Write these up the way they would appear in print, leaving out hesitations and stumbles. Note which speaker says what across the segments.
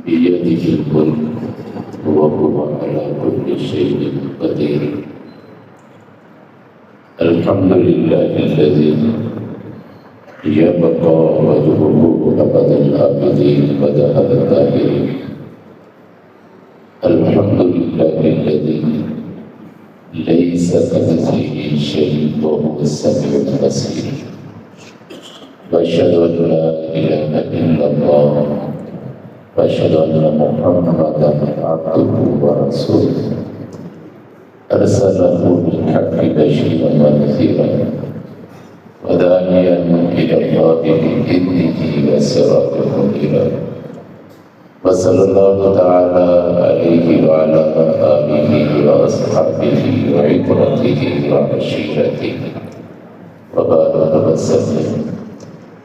Speaker 1: بيده الملك وهو على كل شيء قدير. الحمد لله الذي يبقى وجهه أبد الآبدين ودهر الداهرين. الحمد لله الذي ليس كمثله شيء وهو السميع البصير. وأشهد أن لا إله إلا الله وأشهد أن محمدا عبده ورسوله أرسله بالحق بشيرا ونذيرا وداعيا إلى الله بإذنه وسراجا منيرا. وصلى الله تعالى عليه وعلى آله وأصحابه وعترته وعشيرته وبارك وسلم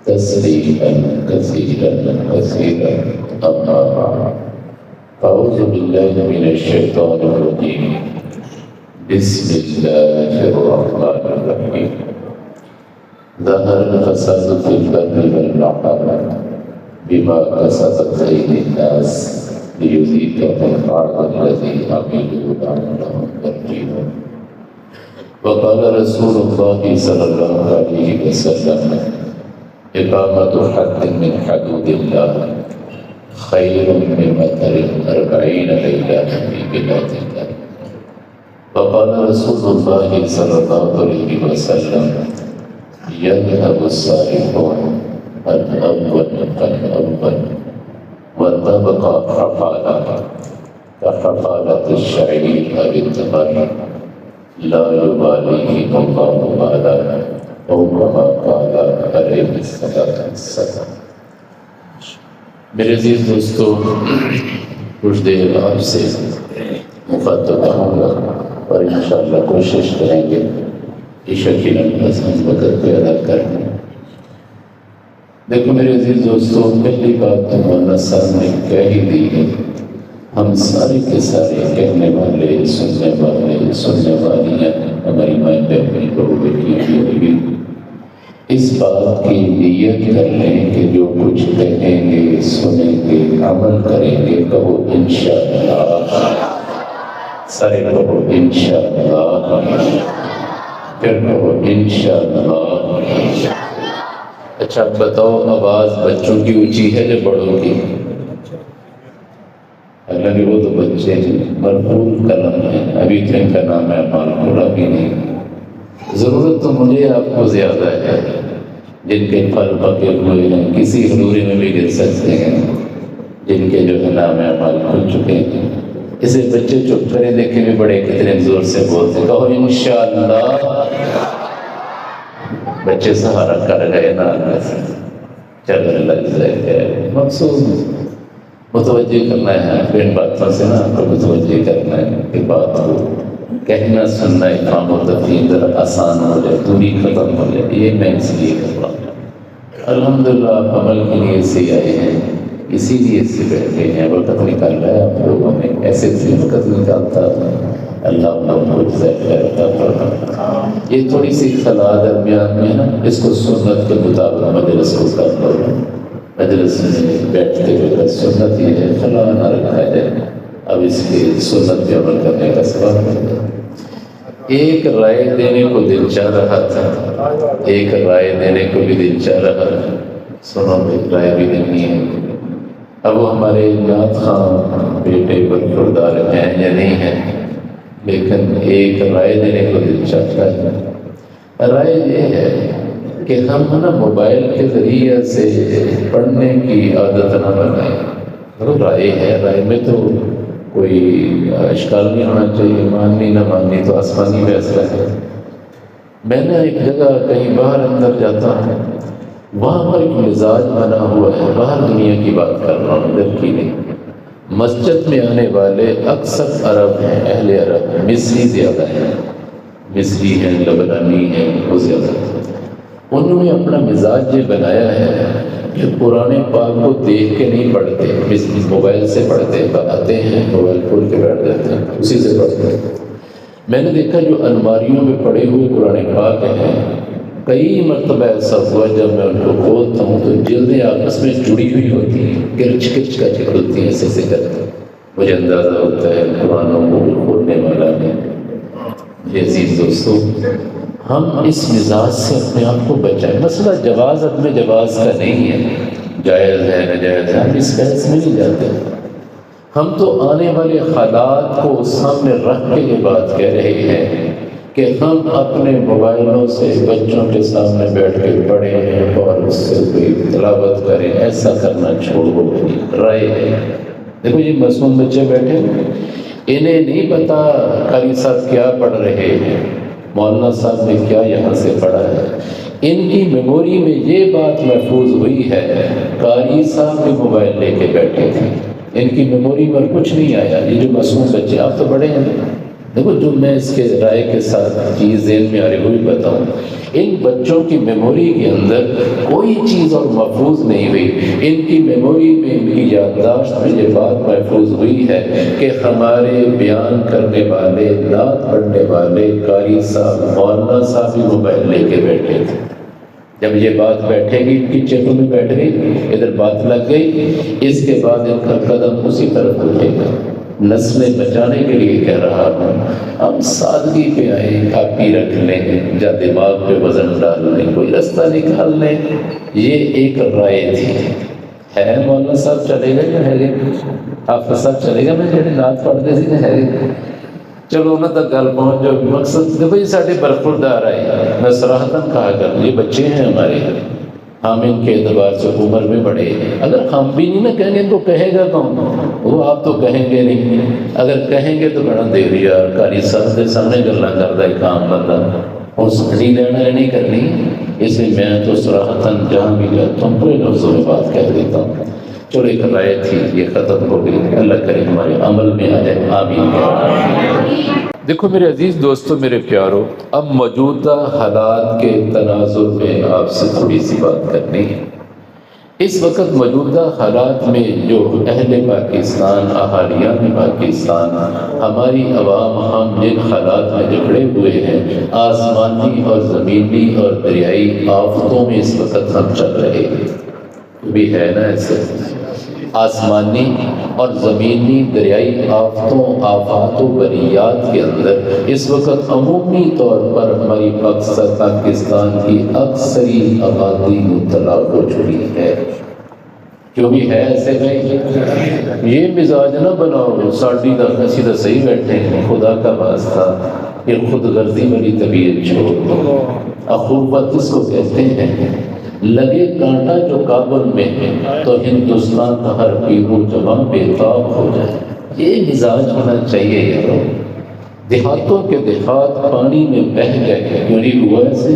Speaker 1: تسليما كثيرا كثيرا. أما بعد، أعوذ بالله من الشيطان الرجيم. بسم الله الرحمن الرحيم. ظهر الفساد في البر والبحر بما كسبت أيدي الناس ليذيقهم بعض الذي عملوا لعلهم يرجعون. وقال رسول الله صلى الله عليه وسلم: إقامة حد من حدود الله خير من مطر 40 ليلة في بلاد الله. وقال رسول الله صلى الله عليه وسلم: يذهب الصالحون الأول فالأول وتبقى حفالة كحفالة الشعير أو التمر لا يباليهم الله بالا أو كما قال عليه الصلاة والسلام. میرے عزیز دوستو، کچھ دیر آپ سے مخاطب ہوں گا اور انشاءاللہ کوشش کریں گے عشاء کی نماز ہم وقت پہ ادا کریں. دیکھو میرے عزیز دوستو، پہلی بات تو مولانا صاحب نے کہہ ہی دی ہے. ہم سارے کے سارے کہنے والے سننے والی ہیں. ہماری مائیں بہنیں بہو بیٹیاں بھی ہوگی، اس بات کی نیت کر لیں کہ جو کچھ کہیں گے سنیں گے عمل کریں گے. کہو انشاءاللہ، سارے کہو انشاءاللہ، پھر کہو انشاءاللہ. اچھا بتاؤ، آواز بچوں کی اونچی ہے یا بڑوں کی؟ حالانکہ وہ تو بچے ہیں، مرحوم قلم ہے. ابھی تو ان کا نام ہے مالکورا بھی نہیں. ضرورت تو مجھے آپ کو زیادہ ہے جن کے پھل پکے ہوئے ہیں، کسی حضوری میں بھی گر سکتے ہیں، جن کے جو ہے نام اعمال کھل چکے ہیں. اسے بچے چپ کریں، دیکھیں بھی بڑے کتنے زور سے بولتے. کہو انشاءاللہ. بچے سہارا کر گئے نا. چل لگ جائے. مقصود متوجہ کرنا ہے ان باتوں سے نا، آپ کو متوجہ کرنا ہے کہ بات کو کہنا سننا اتمام و تفہیم ذرا آسان ہو جائے، دوری ختم ہو جائے. یہ میں اس لیے کر رہا ہوں. الحمدللہ آپ عمل کے لیے سے آئے ہیں، اسی لیے سے بیٹھے ہیں. وقت نکال رہا ہے آپ لوگوں نے، ایسے بھی وقت نکالتا اللہ فرمائے. یہ تھوڑی سی خلا درمیان میں نا، اس کو سنت کے مطابق مجلس کو کر لو. مجلس میں بیٹھتے ہوئے سنت یہ ہے خلا نہ رکھا جائے. اب اس کی سنت پہ عمل کرنے کا سبب ہے. ایک رائے دینے کو دل چاہ رہا تھا، ایک رائے دینے کو بھی دل چاہ رہا تھا. سنو ایک رائے بھی دینی ہے. اب وہ ہمارے نعت خان بیٹے برخوردار ہیں یا نہیں ہیں، لیکن ایک رائے دینے کو دل چاہتا ہے. رائے یہ ہے کہ ہم نا موبائل کے ذریعے سے پڑھنے کی عادت نہ بنائیں. رائے ہے، رائے میں تو کوئی اشکال نہیں ہونا چاہیے. ماننی نہ ماننی تو آسمانی فیصلہ ہے. میں نے ایک جگہ کہیں باہر اندر جاتا ہوں، وہاں پر ایک مزاج بنا ہوا ہے. باہر دنیا کی بات کر رہا ہوں، ادھر کی نہیں. مسجد میں آنے والے اکثر عرب ہیں، اہل عرب ہیں. مصری زیادہ ہیں، مصری ہیں، لبنانی ہیں، وہ زیادہ ہیں. انہوں نے اپنا مزاج یہ بنایا ہے کہ قرآن پاک کو دیکھ کے نہیں پڑھتے، موبائل سے پڑھتے. آتے ہیں موبائل کھول کے بیٹھ جاتے ہیں، اسی سے پڑھتے ہیں. میں نے دیکھا جو الماریوں میں پڑے ہوئے قرآن پاک ہیں کئی مرتبہ ایسا ہوا جب میں ان کو کھولتا ہوں تو جلدیں آپس میں جڑی ہوئی ہوتی ہیں، کرچ کرچ کا ہوتی ہیں، ایسے کرتے ہیں۔ مجھے اندازہ ہوتا ہے قرآنوں کو بھی کھولنے والا ہے۔ یہ عزیز دوستو، ہم اس مزاج سے اپنے آپ کو بچائیں۔ مسئلہ جواز عدم جواز کا نہیں ہے، جائز ہے ناجائز ہے، ہم اس بحث میں نہیں جاتے۔ ہم تو آنے والے حالات کو سامنے رکھ کے یہ بات کہہ رہے ہیں کہ ہم اپنے موبائلوں سے بچوں کے سامنے بیٹھ کے پڑھیں اور اس سے کوئی تلاوت کریں، ایسا کرنا چھوڑو۔ رائے ہے، دیکھو یہ معصوم بچے بیٹھے، انہیں نہیں پتا قاری صاحب کیا پڑھ رہے ہیں، مولانا صاحب نے کیا یہاں سے پڑھا ہے۔ ان کی میموری میں یہ بات محفوظ ہوئی ہے، قاری صاحب بھی موبائل لے کے بیٹھے تھے، ان کی میموری میں کچھ نہیں آیا۔ یہ جو معصوم بچے، آپ تو بڑے ہیں، دیکھو جو میں اس کے رائے کے ساتھ چیز ذہن میں آ رہی وہ بھی بتاؤں، ان بچوں کی میموری کے اندر کوئی چیز اور محفوظ نہیں ہوئی۔ ان کی میموری میں، ان کی یادداشت میں یہ بات محفوظ ہوئی ہے کہ ہمارے بیان کرنے والے، نعت پڑھنے والے قاری صاحب، مولانا صاحب بھی موبائل لے کے بیٹھے تھے۔ جب یہ بات بیٹھے گی، ان کی چیتوں میں بیٹھ گئی، ادھر بات لگ گئی، اس کے بعد ان کا قدم اسی طرف اٹھے گا۔ نسلیں بچانے کے لیے کہہ رہا ہوں، ہم سادگی پہ آئیں، کاپی رکھ لیں یا دماغ پہ وزن ڈال لیں، کوئی رستہ نکال لیں۔ یہ ایک رائے تھی۔ ہے مولانا صاحب چلے گئے یا ہے گے؟ حافظ صاحب چلے گا، میں جڑے نعت پڑھتے سی نا، ہے گے؟ چلو انہوں تک گل پہنچ جاؤ۔ مقصد دیکھو یہ سارے برخوردار آئے، میں صراحتاً کہا کروں، یہ بچے ہیں ہمارے، ہم ان کے اعتبار سے عمر میں بڑے ہیں۔ اگر ہم بھی نہیں نا کہیں گے تو کہے گا کون؟ وہ آپ تو کہیں گے نہیں، اگر کہیں گے تو بڑا دیر یار قاری صاحب کے سامنے گلا کرتا ہے کام بندہ، اور سکھڑی لینا نہیں کرنی۔ اس لیے میں تو صراحتاً جہاں بھی جاتا ہوں پورے لفظوں میں بات کہہ دیتا ہوں۔ چلو ایک رائے تھی، یہ ختم ہو گئی، اللہ کرے ہمارے عمل میں آ جائے، آمین۔ دیکھو میرے عزیز دوستو، میرے پیارو، اب موجودہ حالات کے تناظر میں آپ سے تھوڑی سی بات کرنی ہے۔ اس وقت موجودہ حالات میں جو اہل پاکستان، اہالیان پاکستان، ہماری عوام، ہم جن حالات میں جکڑے ہوئے ہیں، آسمانی اور زمینی اور دریائی آفتوں میں اس وقت ہم چل رہے ہیں۔ بھی ہے نا ایسے آسمانی اور زمینی دریائی آفتوں، آفات و بریات کے اندر اس وقت عمومی طور پر ہماری پاکستان کی اکثری آبادی مبتلا ہو چکی ہے۔ جو بھی ہے ایسے بھائی، یہ مزاج نہ بناؤ ساڑھی دا اسی دا صحیح بیٹھے ہیں، خدا کا واسطہ یہ خود غرضی والی طبیعت چھوڑ۔ اخوت اس کو کہتے ہیں، لگے کانٹا جو کابل میں تو ہندوستان کا ہر پیرو جوان بے تاب ہو جائے۔ یہ مزاج ہونا چاہیے یارو۔ دیہاتوں کے دیہات پانی میں بہہ گئے، یعنی ہوا ایسے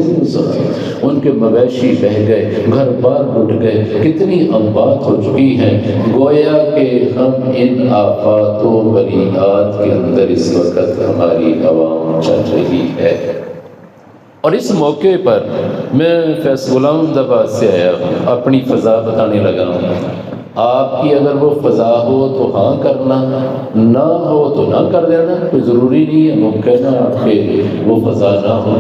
Speaker 1: ان کے مویشی بہہ گئے، گھر بار اٹھ گئے، کتنی اموات ہو چکی ہیں۔ گویا کہ ہم ان آفات و بلیات کے اندر اس وقت ہماری عوام چل رہی ہے۔ اور اس موقع پر میں فیض غلام احمدآباد سے آیا ہوں، اپنی فضا بتانے لگا ہوں۔ آپ کی اگر وہ فضا ہو تو ہاں کرنا، نہ ہو تو نہ کر دینا، کوئی ضروری نہیں ہے ممکن ہے آپ کے وہ فضا نہ ہو۔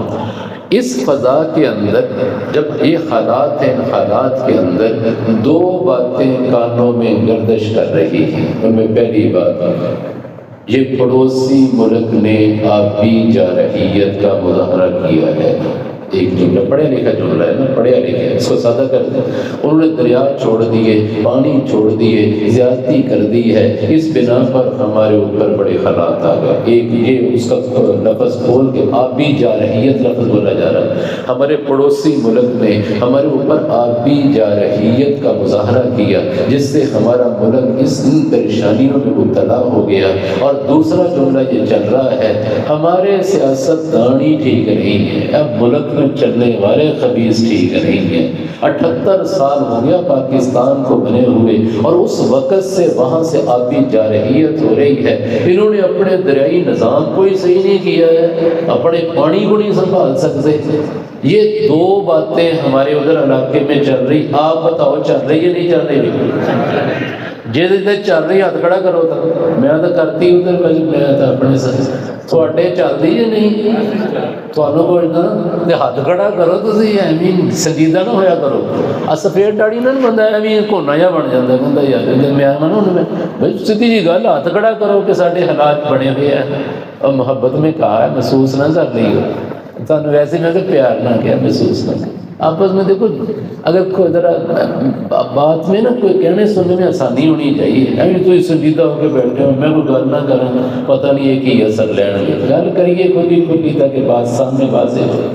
Speaker 1: اس فضا کے اندر جب یہ حالات ہیں، حالات کے اندر دو باتیں کانوں میں گردش کر رہی ہیں۔ ان میں پہلی بات، یہ پڑوسی ملک نے آبی جارحیت کا مظاہرہ کیا ہے۔ ایک جملہ پڑھا لکھا جملہ ہے نا، پڑھا لکھا، اس کو سادہ کر دیں۔ انہوں نے دریا چھوڑ دیے، پانی چھوڑ دیے، زیادتی کر دی ہے، اس بنا پر ہمارے اوپر بڑے حالات آ گئے۔ ایک یہ اس کا لفظ کھول کے آبی جارحیت لفظ بولا جا رہا ہے۔ ہمارے پڑوسی ملک نے ہمارے اوپر آبی جارحیت کا مظاہرہ کیا، جس سے ہمارا ملک اس پریشانیوں میں مبتلا ہو گیا۔ اور دوسرا جملہ یہ چل رہا ہے، ہمارے سیاست دانی ٹھیک نہیں ہے، اب ملک میں چلنے والے خبیث ٹھیک نہیں ہیں۔ 78 سال ہو گیا پاکستان کو بنے ہوئے، اور اس وقت سے وہاں سے آبی جارحیت ہو رہی ہے۔ انہوں نے اپنے دریائی نظام کوئی صحیح نہیں کیا ہے، اپنے پانی کو نہیں سنبھال سکتے۔ یہ دو باتیں ہمارے ادھر علاقے میں چل رہی، آپ بتاؤ چل رہی ہے نہیں چل رہی؟ ਜੇ ਤੇ ਚੱਲ ਰਹੀ ਹੱਥ ਖੜਾ ਕਰੋ ਤਾਂ ਮੈਂ ਤਾਂ ਕਰਤੀ ਉਧਰ ਮੈਂ ਤਾਂ ਆਪਣੇ ਤੁਹਾਡੇ ਚੱਲਦੀ ਜਾਂ ਨਹੀਂ ਤੁਹਾਨੂੰ ਕੋਈ ਨਾ ਤੇ ਹੱਥ ਖੜਾ ਕਰੋ ਤੁਸੀਂ ਐਵੇਂ ਸੰਜੀਦਾ ਨਾ ਹੋਇਆ ਕਰੋ। ਆ ਸਫੇਦ ਦਾੜੀ ਨਾਲ ਬੰਦਾ ਐਵੇਂ ਕੋਨਾ ਜਿਹਾ ਬਣ ਜਾਂਦਾ ਕਹਿੰਦਾ ਯਾਰ ਮੈਂ ਹੁਣ ਮੈਂ ਬਈ ਸਿੱਧੀ ਜੀ ਗੱਲ ਹੱਥ ਖੜਾ ਕਰੋ ਕਿ ਸਾਡੇ ਹਾਲਾਤ ਬਣੇ ਹੋਏ ਆ اور محبت میں کہا ہے محسوس نہ کر لی تو ویسے میں تو پیار نہ کیا محسوس نہ کیا آپس میں دیکھو اگر کوئی ذرا بات میں نا کوئی کہنے سننے میں آسانی ہونی چاہیے ابھی تو سنجیدہ ہو کے بیٹھے ہو میں کوئی گل نہ کروں پتہ نہیں ہے کہ اثر لین گے گل کریے کھلی کھلی تاکہ بات سامنے واضح ہو۔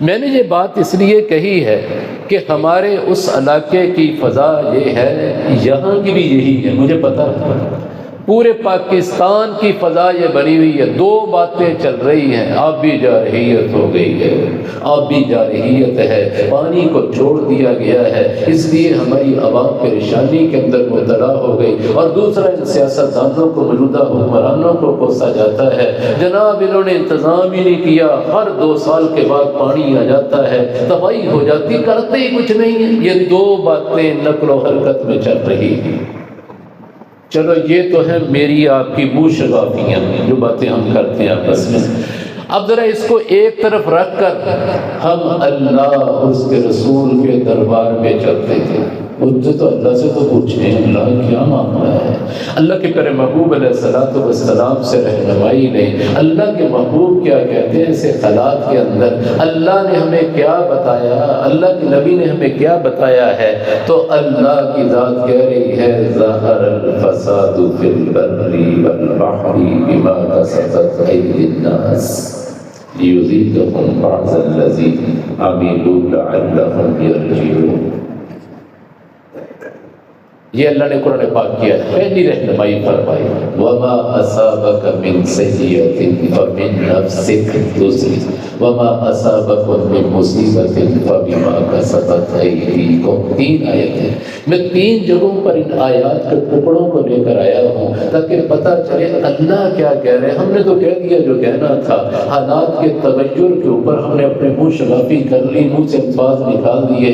Speaker 1: میں نے یہ بات اس لیے کہی ہے کہ ہمارے اس علاقے کی فضا یہ ہے یہاں کی بھی یہی ہے مجھے پتہ ہے پورے پاکستان کی فضا یہ بنی ہوئی ہے دو باتیں چل رہی ہیں آبی جارحیت ہو گئی ہے آبی جارحیت ہے پانی کو چھوڑ دیا گیا ہے اس لیے ہماری عوام پریشانی کے اندر مبتلا ہو گئی اور دوسرا ان سیاستدانوں کو موجودہ حکمرانوں کو کوسا جاتا ہے جناب انہوں نے انتظام ہی نہیں کیا ہر 2 سال کے بعد پانی آ جاتا ہے تباہی ہو جاتی کرتے ہی کچھ نہیں ہے یہ دو باتیں نقل و حرکت میں چل رہی ہیں۔ چلو یہ تو ہے میری آپ کی منہ شگافیاں جو باتیں ہم کرتے ہیں آپس میں۔ اب ذرا اس کو ایک طرف رکھ کر ہم اللہ اور اس کے رسول کے دربار میں چلتے تھے ان سے تو اللہ سے تو پوچھیں اللہ کیا معاملہ ہے اللہ کے پیارے محبوب علیہ السلام سے رہنمائی لیں اللہ کے محبوب کیا کہتے ہیں اسے حالات کے اندر اللہ نے ہمیں کیا بتایا اللہ کے نبی نے ہمیں کیا بتایا ہے تو اللہ کی ذات کہہ رہی ہے ظہر الفساد فی البر والبحر بما کسبت ایدی الناس لیذیقہم بعض الذی عملوا لعلہم یرجعون۔ یہ اللہ نے قرآن پاک کیا پہلی رہنمائی فرمائی وما اصابک من سیئۃ فمن نفسک دوسری وما اصابکم من مصیبۃ فبما کسبت ایدیکم 3 آیتیں میں 3 جگہوں پر ان آیات کے ٹکڑوں کو لے کر آیا ہوں تاکہ پتہ چلے اللہ کیا کہہ رہے ہیں۔ ہم نے تو کہہ دیا جو کہنا تھا حالات کے تغیر کے اوپر ہم نے اپنے منہ شگافی کر لی منہ سے الفاظ نکال دیے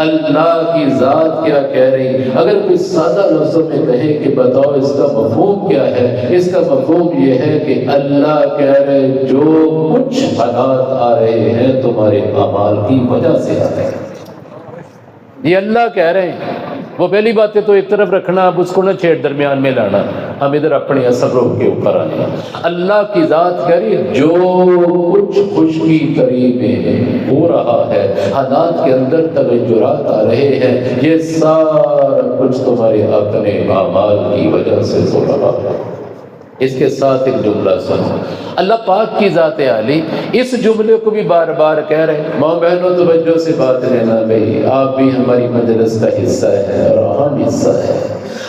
Speaker 1: اللہ کی ذات کیا کہہ رہی اگر کوئی سادہ لفظوں میں کہے کہ بتاؤ اس کا مفہوم کیا ہے اس کا مفہوم یہ ہے کہ اللہ کہہ رہے جو کچھ حالات آ رہے ہیں تمہارے اعمال کی وجہ سے آ رہے ہیں یہ اللہ کہہ رہے ہیں۔ وہ پہلی بات ہے تو ایک طرف رکھنا اب اس کو نہ چھیڑ درمیان میں لانا ہم ادھر اپنے اثر روح کے اوپر آنے اللہ کی ذات کہہ رہی جو کچھ خشکی قریب ہو رہا ہے حالات کے اندر تغیرات آ رہے ہیں یہ سارا کچھ تمہارے اپنے اعمال کی وجہ سے ہو رہا ہے۔ اس کے ساتھ ایک جملہ سنو اللہ پاک کی ذات عالی اس جملے کو بھی بار بار کہہ رہے ہیں ماں بہنوں توجہ سے بات لینا بھائی آپ بھی ہماری مجلس کا حصہ ہے اور اہم حصہ ہے۔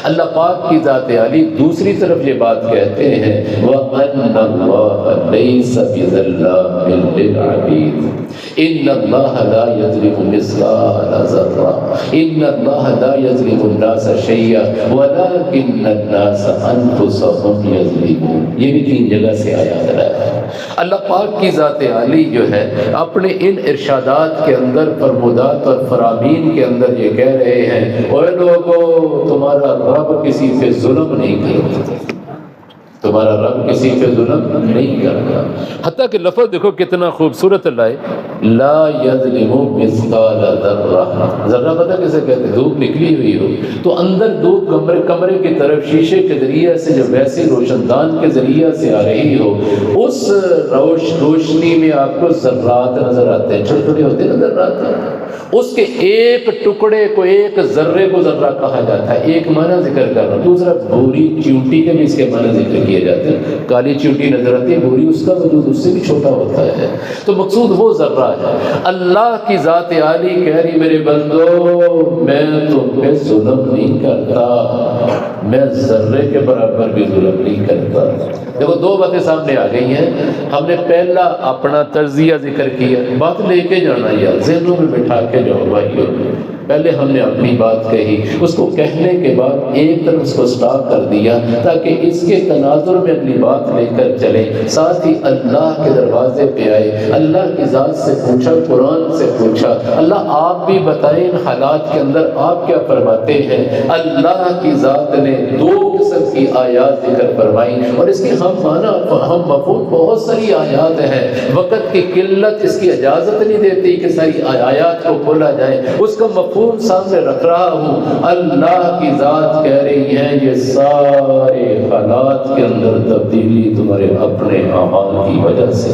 Speaker 1: اللہ پاک کی ذات عالی دوسری طرف یہ بات کہتے ہیں وَأَنَّ اللَّهَ لَيْسَ بِظَلَّامٍ لِّلْعَبِيدِ إِنَّ اللَّهَ لَا يَظْلِمُ مِثْقَالَ ذَرَّةٍ إِنَّ اللَّهَ لَا يَظْلِمُ النَّاسَ شَيْئًا وَلَكِنَّ النَّاسَ أَنفُسَهُمْ يَظْلِمُونَ۔ یہ بھی 3 جگہ سے آیا ہے۔ اللہ پاک کی ذات عالی جو ہے اپنے ان ارشادات کے اندر فرمودات اور فرامین کے اندر یہ کہہ رہے ہیں اے لوگو تمہارا رب کسی پہ ظلم نہیں کرتا تمہارا رب کسی پہ ظلم نہیں کرتا حتیٰ کہ لفظ دیکھو کتنا خوبصورت اللہ ہے لا یظلم مثقال ذرہ ذرہ پتہ کیسے کہتے ہیں دھوپ نکلی ہوئی ہو تو اندر دھوپ کمرے کی طرف شیشے کے ذریعے سے جب ویسی روشن دان کے ذریعے سے آ رہی ہو اس روشنی میں آپ کو ذرات نظر آتے ہیں چھوٹے چھوٹے ہوتے ہیں نا ذرات اس کے ایک ٹکڑے کو ایک ذرے کو ذرہ کہا جاتا ہے ایک معنی ذکر کرنا دوسرا بھوری چیونٹی کے بھی اس کے معنی ذکر کیے جاتے ہیں کالی چیونٹی نظر آتی ہے بھوری اس کا وجود اس سے بھی چھوٹا ہوتا ہے تو مقصود وہ ذرہ ہے اللہ کی ذات عالی کہہ رہی میرے بندو میں تم پہ ظلم نہیں کرتا میں ذرے کے برابر بھی ظلم نہیں کرتا دیکھو 2 باتیں سامنے آ گئی ہیں ہم نے پہلا اپنا تجزیہ ذکر کیا بات لے کے جانا یا ذہنوں میں بٹھا کے جاؤ بھائیو پہلے ہم نے اپنی بات کہی، اس کو کہنے کے بعد ایک طرف اس کو سٹاپ کر دیا تاکہ اس کے تناظر میں اگلی بات لے کر چلے، ساتھ ہی اللہ کے دروازے پہ آئے، اللہ کی ذات سے پوچھا، قرآن سے پوچھا، اللہ آپ بھی بتائیں ان حالات کے اندر آپ کیا فرماتے ہیں۔ اللہ کی ذات نے 2 قسم کی آیات ذکر فرمائی، اور اس کی ہم مفہوم بہت ساری آیات ہیں، وقت کی قلت اس کی اجازت نہیں دیتی کہ ساری آیات کو کھولا جائے، اس کا مفہوم سامنے رکھ رہا ہوں۔ اللہ کی ذات کہہ رہی ہے یہ سارے حالات کے اندر تبدیلی تمہارے اپنے اعمال کی وجہ سے،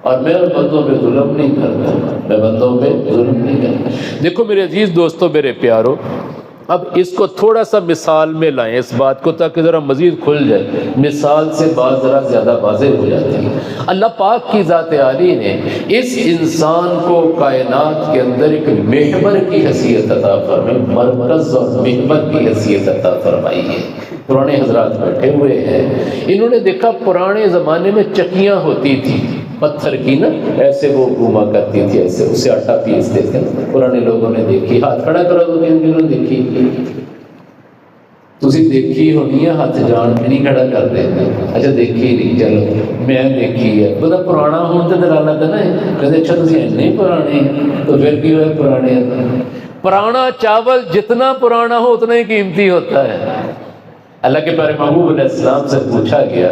Speaker 1: اور میں بندوں پہ ظلم نہیں کرتا، میں بندوں پہ ظلم نہیں کرتا۔ دیکھو میرے عزیز دوستو، میرے پیارو، اب اس کو تھوڑا سا مثال میں لائیں اس بات کو تاکہ ذرا مزید کھل جائے، مثال سے بات ذرا زیادہ واضح ہو جاتی ہے۔ اللہ پاک کی ذات عالی نے اس انسان کو کائنات کے اندر ایک محور کی حیثیت عطا فرمائی، مرکز اور محور کی حیثیت عطا فرمائی ہے۔ پرانے حضرات بیٹھے ہوئے ہیں، انہوں نے دیکھا پرانے زمانے میں چکیاں ہوتی تھی پتھر کی نا، ایسے وہ گھوما کرتی تھی، ایسے اسے آٹا پیستے تھے، پرانے لوگوں نے دیکھی۔ ہاتھ کھڑا کرو تو انہوں نے دیکھی، تسی دیکھی ہونی ہے، ہاتھ جان کے نہیں کھڑا کر دے۔ اچھا دیکھی نہیں، چلو میں دیکھی ہے، بتا پرانا ہون تے دلالت ہے نا، کہتے اچھا تسی اتنے پرانے تو پھر کی ہوئے پرانے۔ پرانا چاول جتنا پرانا ہو اتنا ہی قیمتی ہوتا ہے۔ اللہ کے پیارے محبوب علیہ السلام سے پوچھا گیا،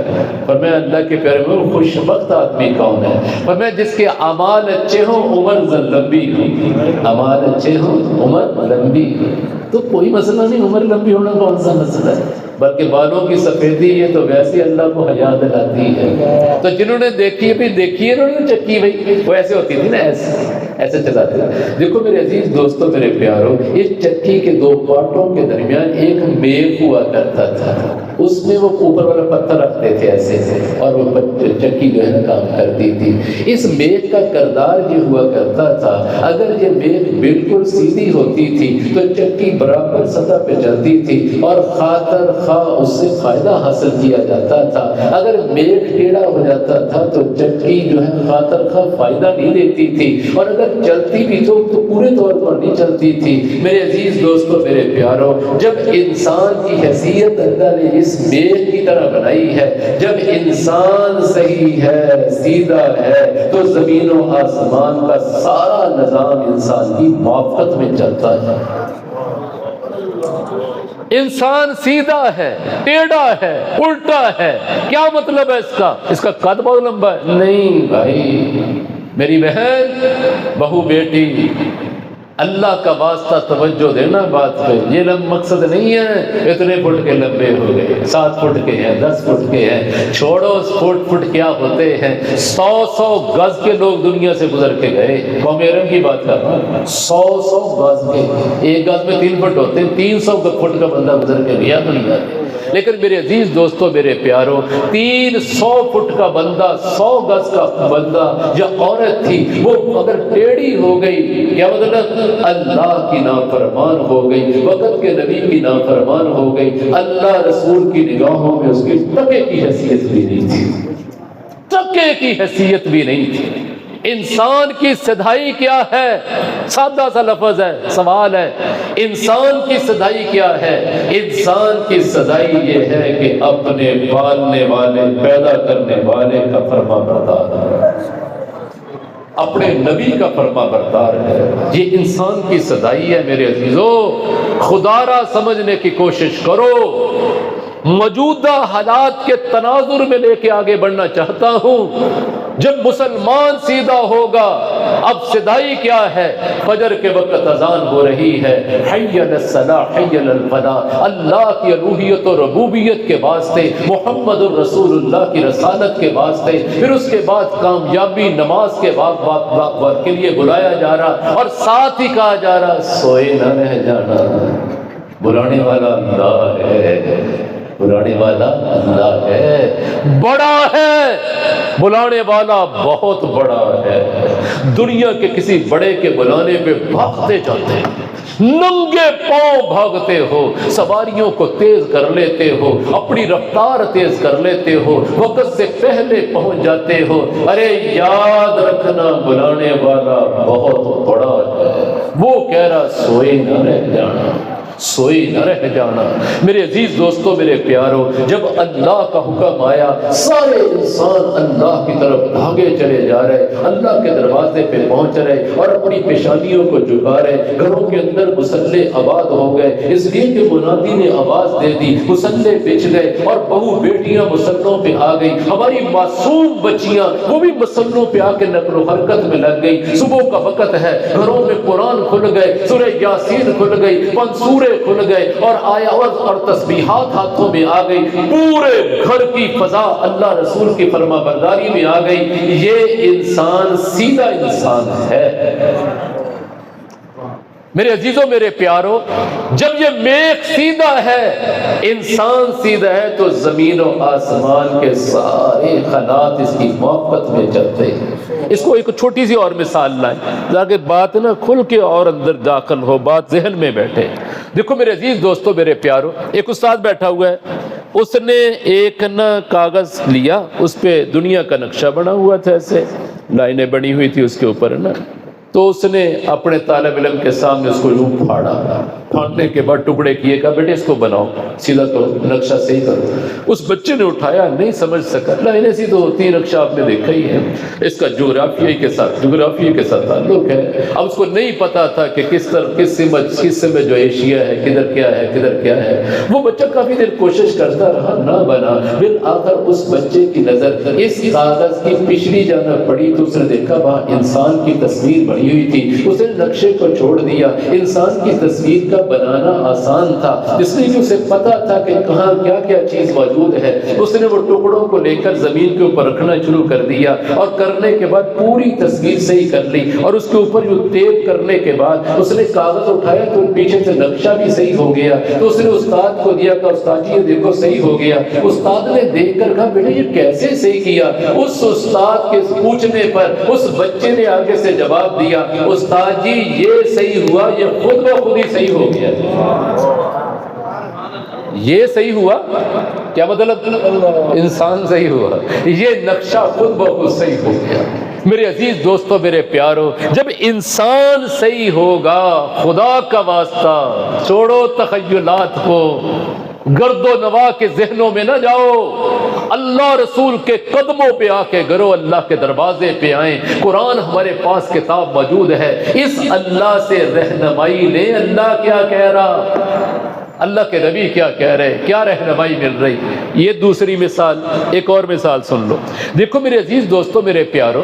Speaker 1: فرمایا اللہ کے پیارے محبوب خوش بخت آدمی کون ہے؟ فرمایا جس کے اعمال اچھے ہوں عمر لمبی ہو، اعمال اچھے ہوں عمر لمبی۔ تو کوئی مسئلہ نہیں عمر لمبی ہونا، کون سا مسئلہ ہے، بلکہ بالوں کی سفیدی یہ تو ویسے اللہ کو حیا دلاتی ہے۔ تو جنہوں نے دیکھی بھی دیکھی ہے انہوں نے چکی، بھائی وہ ایسے ہوتی تھی نا، ایسے چلاتے تھے۔ دیکھو میرے عزیز دوستو، میرے پیارو، اس چکی کے 2 پارٹوں کے درمیان ایک میخ ہوا کرتا تھا، اس میں وہ اوپر والا پتھر رکھتے تھے ایسے، اور وہ چکی جو ہے نا کام کرتی تھی۔ اس میخ کا کردار یہ ہوا کرتا تھا، اگر یہ میخ بالکل سیدھی ہوتی تھی تو چکی برابر سطح پہ چلتی تھی اور خاطر خواہ اس سے فائدہ حاصل کیا جاتا تھا۔ اگر میخ ٹیڑھا ہو جاتا تھا تو چکی جو ہے خاطر خواہ فائدہ نہیں دیتی تھی، اور اگر چلتی بھی تو پورے طور پر نہیں چلتی تھی۔ میرے عزیز دوستو، میرے پیارو، جب انسان کی حیثیت اللہ نے اس میخ کی طرح بنائی ہے، جب انسان صحیح ہے، سیدھا ہے، تو زمین و آسمان کا سارا نظام انسان کی موافقت میں چلتا ہے۔ انسان سیدھا ہے، ٹیڑھا ہے، الٹا ہے، کیا مطلب ہے اس کا قد بہت لمبا ہے؟ نہیں بھائی میری بہن، بہو، بیٹی، اللہ کا واسطہ توجہ دینا بات پہ۔ یہ مقصد نہیں ہے اتنے فٹ کے لمبے ہو گئے، 7 فٹ کے ہیں، 10 فٹ کے ہیں، چھوڑو فٹ کیا ہوتے ہیں، 100 گز کے لوگ دنیا سے گزر کے گئے۔ قوم ارم کی بات کر رہا ہوں، 100 گز کے، 1 گز میں 3 فٹ ہوتے ہیں، 300 فٹ کا بندہ گزر کے گیا دنیا سے۔ لیکن میرے عزیز دوستو، میرے پیارو، 300 فٹ کا بندہ، 100 گز کا بندہ یا عورت تھی، وہ اگر ٹیڑھی ہو گئی، کیا مطلب؟ اللہ کی نافرمان ہو گئی، وقت کے نبی کی نافرمان ہو گئی، اللہ رسول کی نگاہوں میں اس کی ٹکے کی حیثیت بھی نہیں تھی، ٹکے کی حیثیت بھی نہیں تھی۔ انسان کی سدھائی کیا ہے؟ سادہ سا لفظ ہے، سوال ہے، انسان کی سدھائی کیا ہے؟ انسان کی سدھائی یہ ہے کہ اپنے پالنے والے، پیدا کرنے والے کا فرما بردار ہے، اپنے نبی کا فرما بردار ہے۔ یہ انسان کی سدھائی ہے میرے عزیزو۔ خدا را سمجھنے کی کوشش کرو۔ موجودہ حالات کے تناظر میں لے کے آگے بڑھنا چاہتا ہوں۔ جب مسلمان سیدھا ہوگا، اب سدھائی کیا ہے؟ فجر کے وقت اذان ہو رہی ہے، حی علی الصلاۃ حی علی الفلاح، اللہ کی الوہیت و ربوبیت کے واسطے، محمد الرسول اللہ کی رسالت کے واسطے، پھر اس کے بعد کامیابی نماز کے وقت کے لیے بلایا جا رہا، اور ساتھ ہی کہا جا رہا سوئے نہ رہ جانا، بلانے والا اللہ ہے، بلانے والا اللہ ہے، بڑا ہے، بلانے والا بہت بڑا ہے۔ دنیا کے کسی بڑے کے بلانے پہ بھاگتے جاتے ہیں، ننگے پاؤں بھاگتے ہو، سواریوں کو تیز کر لیتے ہو، اپنی رفتار تیز کر لیتے ہو، وقت سے پہلے پہنچ جاتے ہو۔ ارے یاد رکھنا بلانے والا بہت بڑا ہے۔ وہ کہہ رہا سوئے نہ رہ جانا، سوئی نہ رہ جانا۔ میرے عزیز دوستو، میرے پیارو، جب اللہ کا حکم آیا سارے انسان اللہ کی طرف بھاگے چلے جا رہے، اللہ کے دروازے پہ پہنچ رہے اور اپنی پیشانیوں کو جھکا رہے۔ گھروں کے اندر مصلے آباد ہو گئے، اس لیے کہ منادی نے آواز دے دی، مصلے بچھ گئے اور بہو بیٹیاں مصلوں پہ آ گئی۔ ہماری معصوم بچیاں وہ بھی مصلوں پہ آ کے نقل و حرکت میں لگ گئی۔ صبح کا وقت ہے، گھروں میں قرآن کھل گئے، سورہ یاسین کھل گئی، منصورے کھل گئے اور آیات اور تسبیحات ہاتھوں میں آ گئی۔ پورے گھر کی فضا اللہ رسول کی فرما برداری میں آ گئی۔ یہ انسان سیدھا انسان ہے۔ میرے عزیزوں، میرے پیارو، جب یہ میک سیدھا ہے، انسان سیدھا ہے، تو زمین و آسمان کے سارے خلات اس کی موافقت میں چلتے ہیں۔ اس کو ایک چھوٹی سی اور مثال لائیں تاکہ بات نا کھل کے اور اندر داخل ہو، بات ذہن میں بیٹھے۔ دیکھو میرے عزیز دوستو، میرے پیارو، ایک استاد بیٹھا ہوا ہے، اس نے ایک نا کاغذ لیا، اس پہ دنیا کا نقشہ بنا ہوا تھا، ایسے لائنیں بنی ہوئی تھی اس کے اوپر نا۔ تو اس نے اپنے طالب علم کے سامنے اس کو یوں پھاڑا، پھاڑنے کے بعد ٹکڑے کیے، کہا بیٹے اس کو بناؤ، سیدھا کرو، نقشہ صحیح کرو۔ اس بچے نے اٹھایا، نہیں سمجھ سکا، لائنیں سی تو ہوتی ہیں، نقشہ آپ نے دیکھا ہی ہے، اس کا جغرافیے کے ساتھ تعلق ہے۔ اب اس کو نہیں پتا تھا کہ کس میں جو ایشیا ہے، کدھر کیا ہے۔ وہ بچہ کافی دیر کوشش کرتا رہا، نہ بنا۔ بالآخر اس بچے کی نظر اس کاغذ کی پچھلی جانب پڑی تو اس نے دیکھا وہاں انسان کی تصویر بنی ہوئی تھی۔ اس نے نقشے کو چھوڑ دیا۔ انسان کی تصویر کا بنانا آسان تھا، اس لیے کہ اسے پتا تھا کہ کہاں کیا کیا چیز موجود ہے۔ اس نے وہ ٹکڑوں کو لے کر زمین کے اوپر رکھنا شروع کر دیا اور کرنے کے بعد پوری تصویر صحیح کر لی، اور اس کے اوپر جو ٹیپ کرنے کے بعد اس نے کاغذ اٹھایا تو پیچھے سے نقشہ بھی صحیح ہو گیا۔ تو اس نے استاد کو دیا کہ استاد جی یہ دیکھو صحیح ہو گیا۔ استاد نے دیکھ کر کہا بیٹے یہ کیسے صحیح کیا؟ اس استاد کے پوچھنے پر اس بچے نے آگے سے جواب دیا، استاد جی یہ صحیح ہوا، یہ خود بخود ہی صحیح ہو گیا۔ یہ صحیح ہوا کیا مطلب؟ انسان صحیح ہوا، یہ نقشہ خود بخود صحیح ہو گیا۔ میرے عزیز دوستو، میرے پیارو، جب انسان صحیح ہوگا، خدا کا واسطہ چھوڑو تخیلات کو، گرد و نواح کے ذہنوں میں نہ جاؤ، اللہ رسول کے قدموں پہ آ کے گرو، اللہ کے دروازے پہ آئیں۔ قرآن ہمارے پاس کتاب موجود ہے، اس اللہ سے رہنمائی لیں۔ اللہ کیا کہہ رہا، اللہ کے نبی کیا کہہ رہے، کیا رہنمائی مل رہی۔ یہ دوسری مثال، ایک اور مثال سن لو۔ دیکھو میرے عزیز دوستو، میرے پیارو،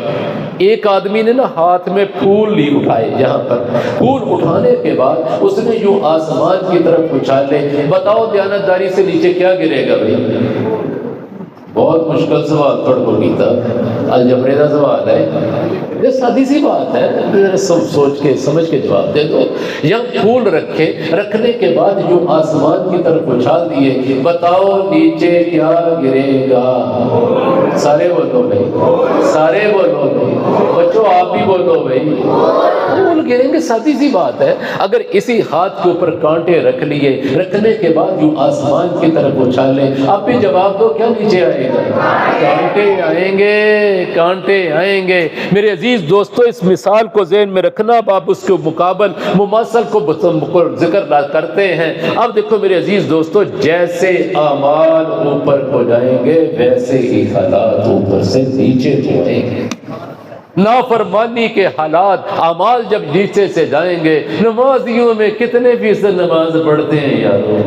Speaker 1: ایک آدمی نے نا ہاتھ میں پھول لی اٹھائے، یہاں پر پھول اٹھانے کے بعد اس نے یوں آسمان کی طرف اچھالے۔ بتاؤ دیانتداری سے نیچے کیا گرے گا بھائی؟ بہت مشکل سوال تھوڑا کو کیتا، الجبرے کا سوال ہے، یہ سادی سی بات ہے، سوچ کے سمجھ کے جواب دے دو۔ یہاں پھول رکھے، رکھنے کے بعد جو آسمان کی طرف اچھال دیے، بتاؤ نیچے کیا گرے گا؟ سارے بولو بھائی، سارے بولو بھائی، بچوں آپ بھی بولو بھائی، پھول گریں گے، سادی سی بات ہے۔ اگر اسی ہاتھ کے اوپر کانٹے رکھ لیے، رکھنے کے بعد جو آسمان کی طرف اچھالے، آپ بھی جواب دو کیا نیچے آئے گا؟ کانٹے آئیں گے، کانٹے آئیں گے۔ میرے عزیز دوستو، اس مثال کو ذہن میں رکھنا، آپ اس کے مقابل مماثل کو ذکر کرتے ہیں۔ اب دیکھو میرے عزیز دوستو، جیسے اعمال اوپر ہو جائیں گے ویسے ہی حالات اوپر سے نیچے ہو جائیں گے۔ نافرمانی کے حالات، اعمال جب نیچے سے جائیں گے، نمازیوں میں کتنے فیصد نماز پڑھتے ہیں یارو؟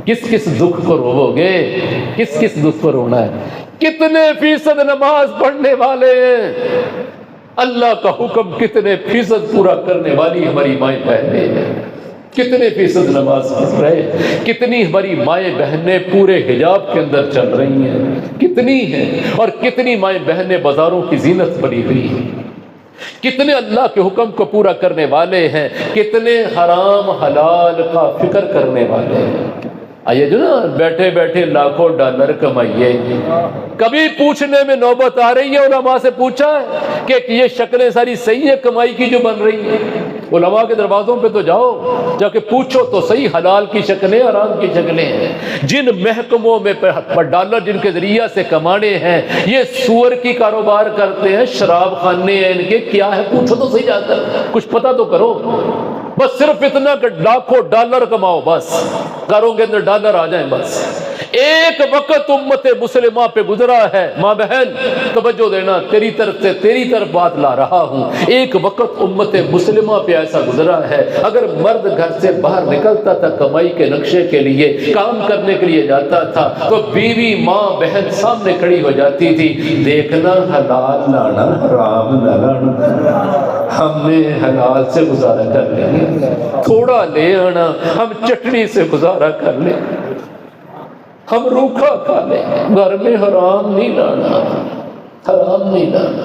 Speaker 1: کس کس دکھ کو رو گے؟ کس کس دکھ کو رونا ہے؟ کتنے فیصد نماز پڑھنے والے ہیں؟ اللہ کا حکم کتنے فیصد پورا کرنے والی ہماری مائیں بہنیں ہیں؟ کتنے فیصد نماز پڑھ رہے؟ کتنی ہماری مائیں بہنیں پورے حجاب کے اندر چل رہی ہیں؟ کتنی ہیں؟ اور کتنی مائیں بہنیں بازاروں کی زینت بنی ہوئی ہیں؟ کتنے اللہ کے حکم کو پورا کرنے والے ہیں؟ کتنے حرام حلال کا فکر کرنے والے ہیں؟ آئیے جو نا بیٹھے بیٹھے لاکھوں ڈالر کمائیے، کبھی پوچھنے میں نوبت آ رہی ہے علماء سے پوچھا ہے کہ یہ شکلیں ساری صحیح ہے کمائی کی جو بن رہی ہیں؟
Speaker 2: علماء کے دروازوں پہ تو جاؤ، جا کے پوچھو تو صحیح حلال کی شکلیں حرام کی شکلیں ہیں۔ جن محکموں میں ڈالر جن کے ذریعہ سے کمانے ہیں یہ سور کی کاروبار کرتے ہیں، شراب خانے ہیں ان کے، کیا ہے پوچھو تو صحیح جا کر، کچھ پتہ تو کرو۔ بس صرف اتنا کہ لاکھوں ڈالر کماؤ، بس گھروں کے اندر ڈالر آ جائیں بس۔ ایک وقت امت مسلمہ پہ گزرا ہے، ماں بہن توجہ دینا، تیری طرف بات لا رہا ہوں، ایک وقت امت مسلمہ پہ ایسا گزرا ہے، اگر مرد گھر سے باہر نکلتا تھا کمائی کے نقشے کے لیے، کام کرنے کے لیے جاتا تھا تو بیوی ماں بہن سامنے کھڑی ہو جاتی تھی، دیکھنا حلال لانا حرام نہ لانا، ہم نے حلال سے گزارا کر لیں، تھوڑا لے آنا، ہم چٹنی سے گزارا کر لیں، ہم روکھا کھا لیں، گھر میں حرام نہیں لانا، حرام نہیں لانا۔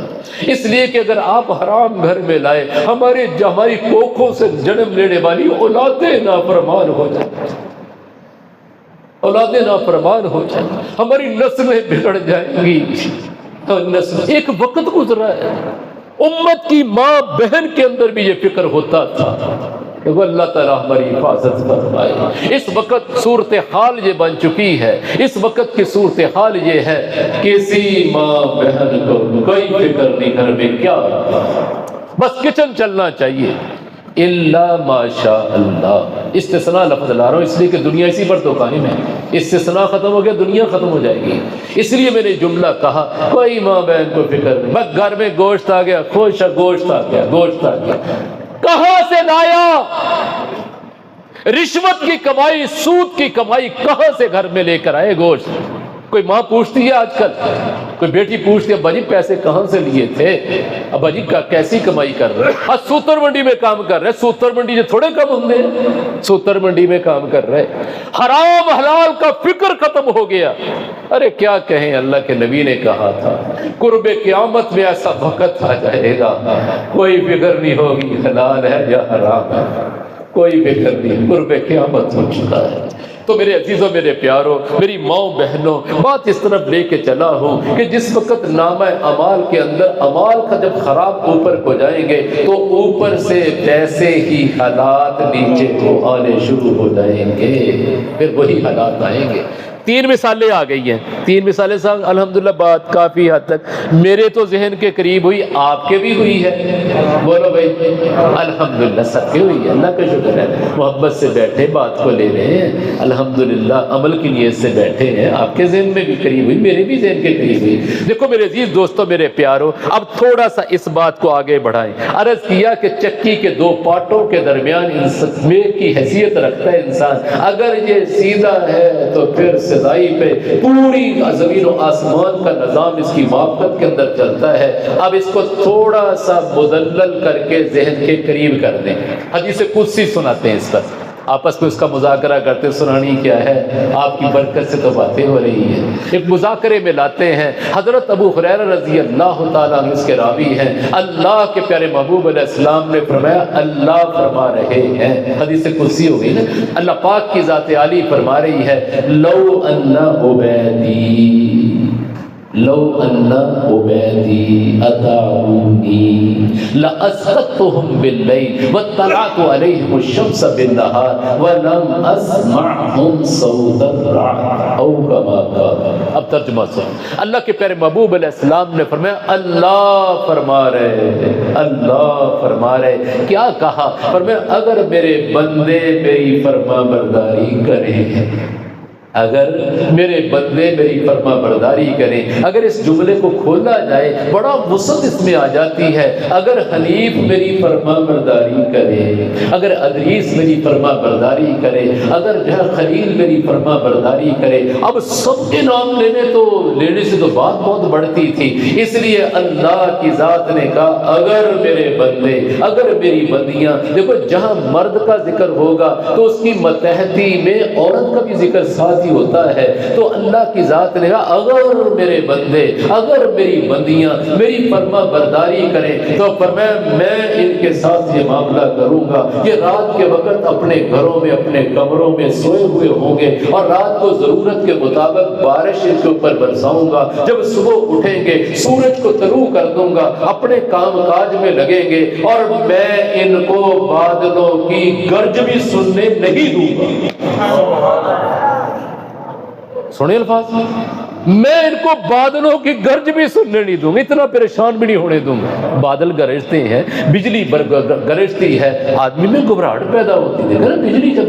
Speaker 2: اس لیے کہ اگر آپ حرام گھر میں لائے، ہماری کوکھوں سے جنم لینے والی اولادیں نافرمان ہو جائیں، اولادیں نافرمان ہو جائیں، ہماری نسلیں بگڑ جائیں گی۔ ایک وقت گزرا ہے، امت کی ماں بہن کے اندر بھی یہ فکر ہوتا تھا، دیکھو اللہ تعالیٰ ہماری حفاظت فرمائے۔ اس وقت صورتحال یہ بن چکی ہے، اس وقت کی صورتحال یہ ہے، کسی ماں بہن کو کوئی فکر نہیں گھر میں کیا، بس کچن چلنا چاہیے، الا ماشاء اللہ۔ استثناء لفظ لا رہا ہوں اس لیے کہ دنیا اسی پر تو قائم ہے، استثناء ختم ہو گیا دنیا ختم ہو جائے گی، اس لیے میں نے جملہ کہا کوئی ماں بہن کو فکر نہیں، بس گھر میں گوشت آ گیا، خوش ہے، گوشت آ گیا، گوشت آ گیا، کہاں سے لایا؟ رشوت کی کمائی، سود کی کمائی کہاں سے گھر میں لے کر آئے گوشت؟ کوئی ماں پوچھتی ہے آج کل، کوئی بیٹی پوچھتی ہے ابا جی پیسے کہاں سے لیے تھے، ابا جی کیسی کمائی کر رہے؟ آج سوتر منڈی میں کام کر رہے، سوتر منڈی جو تھوڑے کم ہوں گے، سوتر منڈی میں کام کر رہے، حرام حلال کا فکر ختم ہو گیا۔ ارے کیا کہیں، اللہ کے نبی نے کہا تھا قرب قیامت میں ایسا وقت آ جائے گا کوئی فکر نہیں ہوگی حلال ہے یا حرام ہے، کوئی فکر نہیں، قرب قیامت ہو چکا ہے۔ تو میرے عزیزوں، میرے پیاروں، میری ماؤں بہنوں، بات اس طرف لے کے چلا ہوں کہ جس وقت نامہ اعمال کے اندر اعمال کا جب خراب اوپر کو جائیں گے تو اوپر سے ویسے ہی حالات نیچے کو آنے شروع ہو جائیں گے، پھر وہی حالات آئیں گے۔ 3 مثالیں آ گئی ہیں، 3 مثالیں صاحب الحمدللہ بات کافی حد تک میرے تو ذہن کے قریب ہوئی، آپ کے بھی ہوئی ہے، بولو بھائی الحمدللہ سب کی ہوئی ہے، اللہ کا شکر ہے، محبت سے بیٹھے بات کو لے رہے ہیں، الحمدللہ عمل کی نیت سے بیٹھے ہیں، آپ کے ذہن میں بھی قریب ہوئی، میرے بھی ذہن کے قریب ہوئی۔ دیکھو میرے عزیز دوستو، میرے پیارو، اب تھوڑا سا اس بات کو آگے بڑھائیں۔ عرض کیا کہ چکی کے 2 پارٹوں کے درمیان میل کی حیثیت رکھتا ہے انسان، اگر یہ سیدھا ہے تو پھر صدائی پہ پوری زمین و آسمان کا نظام اس کی موافقت کے اندر چلتا ہے۔ اب اس کو تھوڑا سا مدلل کر کے ذہن کے قریب کر دیں، حدیث قدسی سناتے ہیں، اس پر آپس میں اس کا مذاکرہ کرتے، سنانی کیا ہے، آپ کی برکت سے تو باتیں ہو رہی ہیں، ایک مذاکرے میں لاتے ہیں۔ حضرت ابو ہریرہ رضی اللہ تعالیٰ عنہ اس کے راوی ہیں، اللہ کے پیارے محبوب علیہ السلام نے فرمایا، اللہ فرما رہے ہیں، حدیث قدسی ہو گئی نا، اللہ پاک کی ذات عالی فرما رہی ہے، لو ان عبیدی اطاعونی لاسقطتهم باللیل واطلعت علیہم الشمس بالنہار ولم اسمعهم صوت الرعد او کما قال۔ اب ترجمہ سن، اللہ کے پیارے محبوب علیہ السلام نے فرمایا، اللہ فرما رہے، اللہ فرما رہے، کیا کہا؟ فرمایا اگر میرے بندے میری فرما برداری کریں، اگر میرے بندے میری فرما برداری کریں، اگر اس جملے کو کھولا جائے بڑا وسعت اس میں آ جاتی ہے، اگر حنیف میری فرما برداری کرے، اگر ادریس میری فرما برداری کرے، اگر خلیل میری فرما برداری کرے، اب سب کے نام لینے سے تو بات بہت بڑھتی تھی، اس لیے اللہ کی ذات نے کہا اگر میرے بندے، اگر میری بندیاں، دیکھو جہاں مرد کا ذکر ہوگا تو اس کی متحدی میں عورت کا بھی ذکر ساتھ راضی ہوتا ہے تو اللہ کی ذات نے کہا اگر میرے بندے، اگر میری بندیاں میری فرما برداری کریں تو فرمایا میں ان کے ساتھ یہ معاملہ کروں گا، یہ رات کے وقت اپنے گھروں میں اپنے کمروں میں سوئے ہوئے ہوں گے اور رات کو ضرورت کے مطابق بارش ان کے اوپر برساؤں گا، جب صبح اٹھیں گے سورج کو طلوع کر دوں گا، اپنے کام کاج میں لگیں گے اور میں ان کو بادلوں کی گرج بھی سننے نہیں دوں گا۔ سنیں الفاظ، میں ان کو بادلوں کی گرج بھی سننے نہیں دوں گا، اتنا پریشان بھی نہیں ہونے دوں گا۔ بادل گرجتے ہیں، بجلی گرجتی ہے، آدمی میں گھبراہٹ پیدا ہوتی ہے، بجلی جب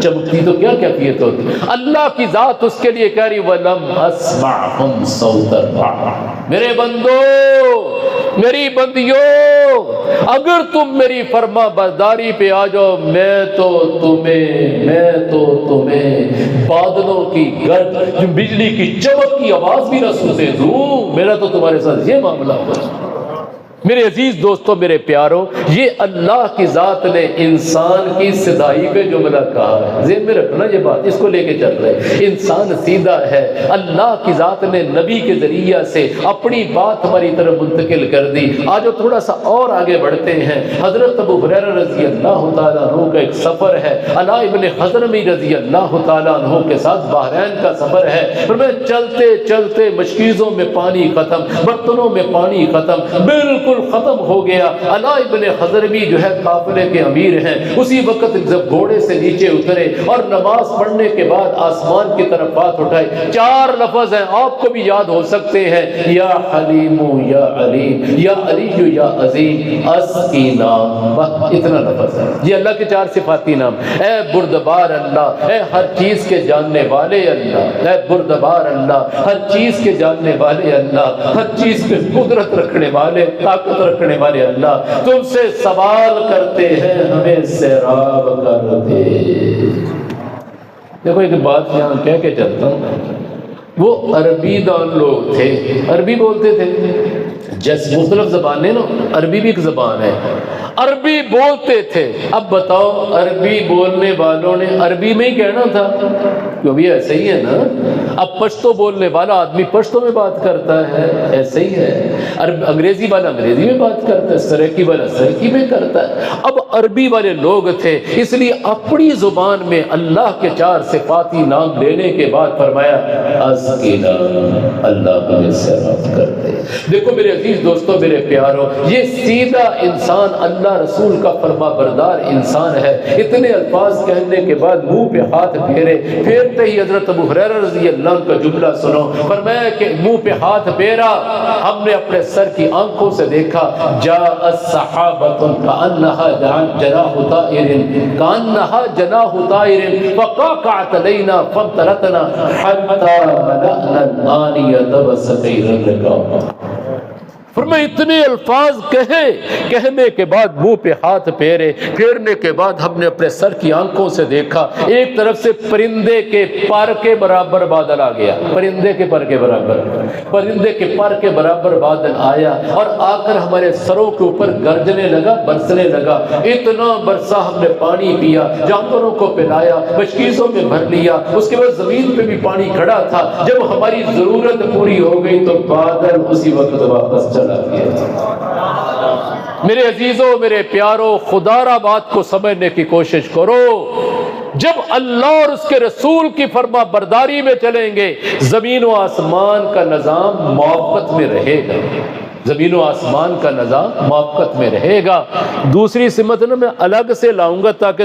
Speaker 2: چمکتی تو کیا کیفیت ہوتی ہے۔ اللہ کی ذات اس کے لیے کہہ رہی وَلَمْ أَسْمَعْهُمْ صَوْتَ الرَّعْدِ، میرے بندو میری بندیوں اگر تم میری فرما برداری پہ آ جاؤ میں تو تمہیں بادلوں کی گرج، بجلی کی چمک کی آواز بھی نہ سننے دوں، میرا تو تمہارے ساتھ یہ معاملہ ہوگا۔ میرے عزیز دوستوں، میرے پیاروں، یہ اللہ کی ذات نے انسان کی سیدھائی پہ جملہ کہا ہے، ذہن میں رکھنا یہ بات، اس کو لے کے چل رہے۔ انسان سیدھا ہے، اللہ کی ذات نے نبی کے ذریعہ سے اپنی بات ہماری طرف منتقل کر دی۔ آج تھوڑا سا اور آگے بڑھتے ہیں۔ حضرت ابو ہریرہ رضی اللہ تعالیٰ عنہ کا ایک سفر ہے، علا ابن حضرمی رضی اللہ تعالیٰ عنہ کے ساتھ بحرین کا سفر ہے، پھر میں چلتے چلتے مشکیزوں میں پانی ختم، برتنوں میں پانی ختم، بالکل ختم ہو گیا۔ علا ابن حضرمی جو ہے قافلے کے امیر ہیں، اسی وقت جب گھوڑے سے نیچے اترے اور نماز پڑھنے کے بعد آسمان کی طرف ہاتھ اٹھائے، 4 لفظ ہیں، آپ کو بھی یاد ہو سکتے ہیں، یا حلیم یا علیم، یا علی یا عظیم، اسقینا، اتنا لفظ ہے۔ یہ اللہ کے 4 صفاتی نام، اے بردبار اللہ، اے ہر چیز کے جاننے والے اللہ، اے بردبار اللہ، ہر چیز کے جاننے والے اللہ، ہر چیز پہ قدرت رکھنے والے، طاقت رکھنے والے اللہ، تم سے سوال کرتے ہیں ہمیں سیراب کر دے۔ دیکھو ایک بات یہاں کہہ کے چلتا ہوں، وہ عربی دان لوگ تھے، عربی بولتے تھے، جیسے مختلف زبانیں نا، عربی بھی ایک زبان ہے، عربی بولتے تھے۔ اب بتاؤ عربی بولنے والوں نے عربی میں ہی کہنا تھا، کیوں بھی ایسے ہی ہے نا، اب پشتو بولنے والا آدمی پشتو میں بات کرتا ہے، ایسے ہی ہے، انگریزی والا انگریزی میں بات کرتا ہے، سرائکی والا سرائکی میں کرتا ہے۔ اب عربی والے لوگ تھے، اس لیے اپنی زبان میں اللہ کے 4 صفاتی نام لینے کے بعد فرمایا اسقینا، اللہ ہمیں سیراب کر دے۔ دیکھو میرے عزیز دوستو، میرے پیارو، یہ سیدھا انسان اللہ رسول کا فرما بردار انسان ہے۔ اتنے الفاظ کہنے کے بعد منہ پہ ہاتھ پھیرتے ہی حضرت ابو ہریرہ رضی اللہ عنہ کا جملہ سنو، فرمایا کہ منہ پہ ہاتھ پھیرا، ہم نے اپنے سر کی آنکھوں سے دیکھا، جاء الصحابۃ کأنها جناح طائر کأنها جناح طائر فقعقعت علینا فامطرتنا حتى ملأنا الآنیۃ وسقینا الرکاب۔ فرمایا اتنے الفاظ کہنے کے بعد منہ پہ ہاتھ پھیرنے کے بعد ہم نے اپنے سر کی آنکھوں سے دیکھا، ایک طرف سے پرندے کے پر کے برابر بادل آ گیا، پرندے کے پر کے برابر بادل آیا اور آ کر ہمارے سروں کے اوپر گرجنے لگا، برسنے لگا، اتنا برسا، ہم نے پانی پیا، جانوروں کو پلایا، مشکیزوں میں بھر لیا، اس کے بعد زمین پہ بھی پانی کھڑا تھا، جب ہماری ضرورت پوری ہو گئی تو بادل اسی وقت واپس چلا گیا۔ میرے عزیزوں، میرے پیاروں، خدا را بات کو سمجھنے کی کوشش کرو، جب اللہ اور اس کے رسول کی فرما برداری میں چلیں گے، زمین و آسمان کا نظام موافقت میں رہے گا، زمین و آسمان کا نظام موافقت میں رہے گا۔ دوسری سمت میں الگ سے لاؤں گا تاکہ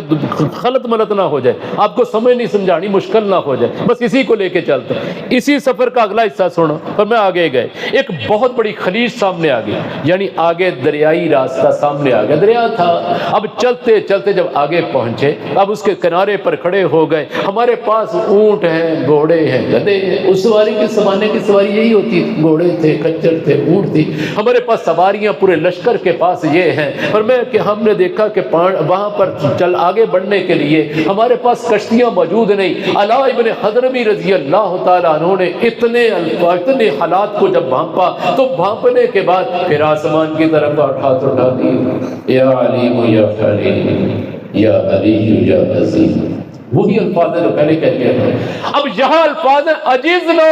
Speaker 2: خلط ملط نہ ہو جائے، آپ کو سمجھنی سمجھانی مشکل نہ ہو جائے، بس اسی کو لے کے چلتا ہوں۔ اسی سفر کا اگلا حصہ سنو، اور میں آگے گئے، ایک بہت بڑی خلیج سامنے آ گئی، یعنی آگے دریائی راستہ سامنے آ گیا، دریا تھا۔ اب چلتے چلتے جب آگے پہنچے، اب اس کے کنارے پر کھڑے ہو گئے، ہمارے پاس اونٹ ہیں، گھوڑے ہیں، گدھے ہیں، اس سواری کے زمانے کی سواری یہی ہوتی، گھوڑے تھے، کچر تھے، اونٹ تھی، ہمارے پاس سواریاں پورے لشکر کے پاس یہ ہیں۔ اور میں کہ ہم نے دیکھا کہ وہاں پر چل آگے بڑھنے کے لیے ہمارے پاس کشتیاں موجود نہیں۔ علا ابن حضرمی رضی اللہ تعالیٰ عنہ نے اتنے حالات کو جب بھانپا تو بھانپنے کے بعد پھر آسمان کی طرف ہاتھ اٹھا دیے، یا علیم یا حلیم، یا علی یا عظیم، وہی الفاظ جو پہلے کہہ گیا ہے. اب یہاں الفاظ عجزنا،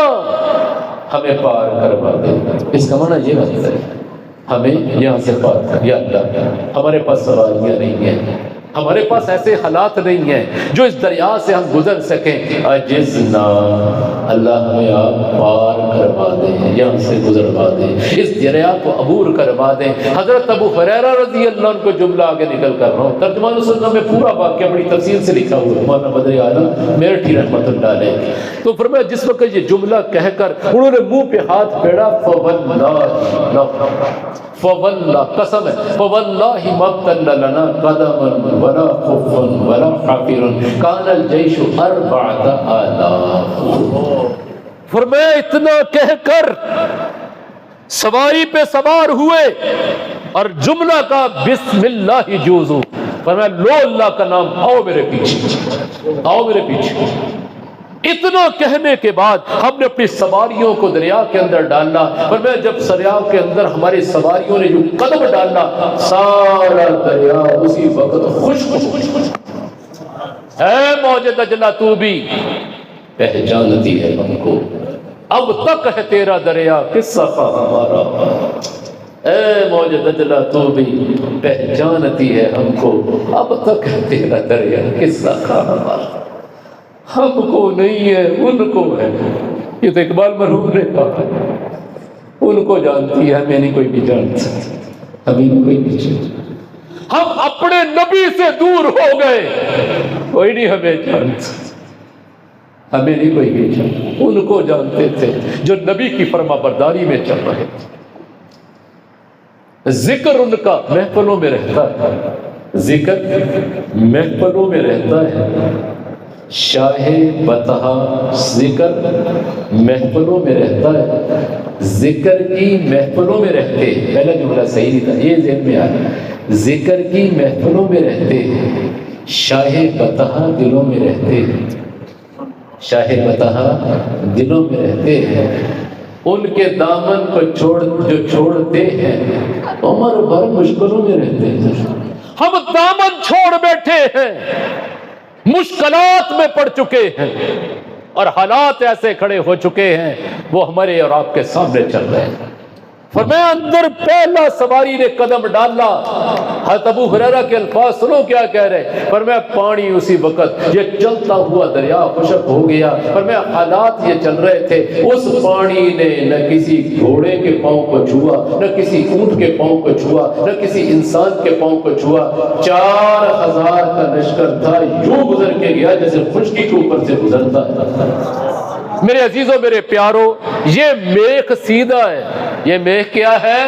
Speaker 2: ہمیں پار کروا دے. اس کا معنی یہ بنتا ہے ہمیں یہاں سے پار کر. یا اللہ ہمارے پاس سواریاں نہیں ہیں، ہمارے پاس ایسے حالات نہیں ہیں جو اس دریا سے ہم گزر سکیں. عجزنا، اللہ ہمیں آپ پار کروا دیں، یہاں سے گزروا دیں، اس دریا کو عبور کروا دیں. حضرت ابو ہریرہ رضی اللہ عنہ کو جملہ آگے نکل کر رہا ہوں، ترجمان سنہ میں پورا واقعہ بڑی تفصیل سے لکھا ہوا ہے، مولانا بدر عالم میرٹھی رحمۃ اللہ علیہ. تو فرمایا جس وقت یہ جملہ کہہ کر انہوں نے منہ پہ ہاتھ پھیرا، فواللہ قسم ہے، فواللہ مبتل لنا قدم ولا خف ولا حافر کان الجیش 4000. فرمایا اتنا کہہ کر سواری پہ سوار ہوئے اور جملہ کا بسم اللہ جوزو. فرمایا لو اللہ کا نام، آؤ میرے پیچھے، آؤ میرے پیچھے. اتنا کہنے کے بعد ہم نے اپنی سواریوں کو دریا کے اندر ڈالنا. فرمایا جب دریا کے اندر ہماری سواریوں نے جو قدم ڈالنا، سارا دریا اسی وقت خشک. اے موج دجلہ تو بھی پہچانتی ہے ہم کو، اب تک ہے تیرا دریا قصہ ہمارا. اے موج دجلہ تو بھی پہچانتی ہے ہم کو، اب تک ہے تیرا دریا قصہ ہمارا. ہم کو نہیں ہے ان کو ہے. یہ تو اقبال مرحوم نے کہا، ان کو جانتی ہے، ہمیں نہیں کوئی بھی جانتا، ہمیں نہیں کوئی بھی جانتا. ہم اپنے نبی سے دور ہو گئے، کوئی نہیں ہمیں جانتا، ہمیں نہیں کوئی بھی جانتا. ان کو جانتے تھے جو نبی کی فرما برداری میں چل رہے تھے. ذکر ان کا محفلوں میں رہتا ہے، ذکر محفلوں میں رہتا ہے. شاہ بطحہ ذکر محفلوں میں رہتا ہے، ذکر کی محفلوں میں رہتے. پہلا جملہ صحیح نہیں تھا، یہ ذہن میں آیا. ذکر کی محفلوں میں رہتے ہیں، شاہ بطحہ دلوں میں رہتے ہیں. شاہ بطحہ دلوں میں رہتے ہیں. ان کے دامن کو جو چھوڑتے ہیں عمر بھر مشکلوں میں رہتے ہیں. ہم دامن چھوڑ بیٹھے ہیں، مشکلات میں پڑ چکے ہیں، اور حالات ایسے کھڑے ہو چکے ہیں وہ ہمارے اور آپ کے سامنے چل رہے ہیں. فرمایا اندر پہلا سواری نے قدم ڈالا. حضرت ابو ہریرہ کے الفاظ سنو کیا کہہ رہے. فرمایا پانی اسی وقت یہ چلتا ہوا دریا خشک ہو گیا. فرمایا حالات یہ چل رہے تھے، اس پانی نے نہ کسی گھوڑے کے پاؤں کو چھوا، نہ کسی اونٹ کے پاؤں کو چھوا، نہ کسی انسان کے پاؤں کو چھوا. 4000 کا لشکر تھا، یوں گزر کے گیا جیسے خشکی کے اوپر سے گزرتا ہے. میرے عزیزوں، میرے پیاروں، یہ میخ سیدھا ہے. یہ میخ کیا ہے؟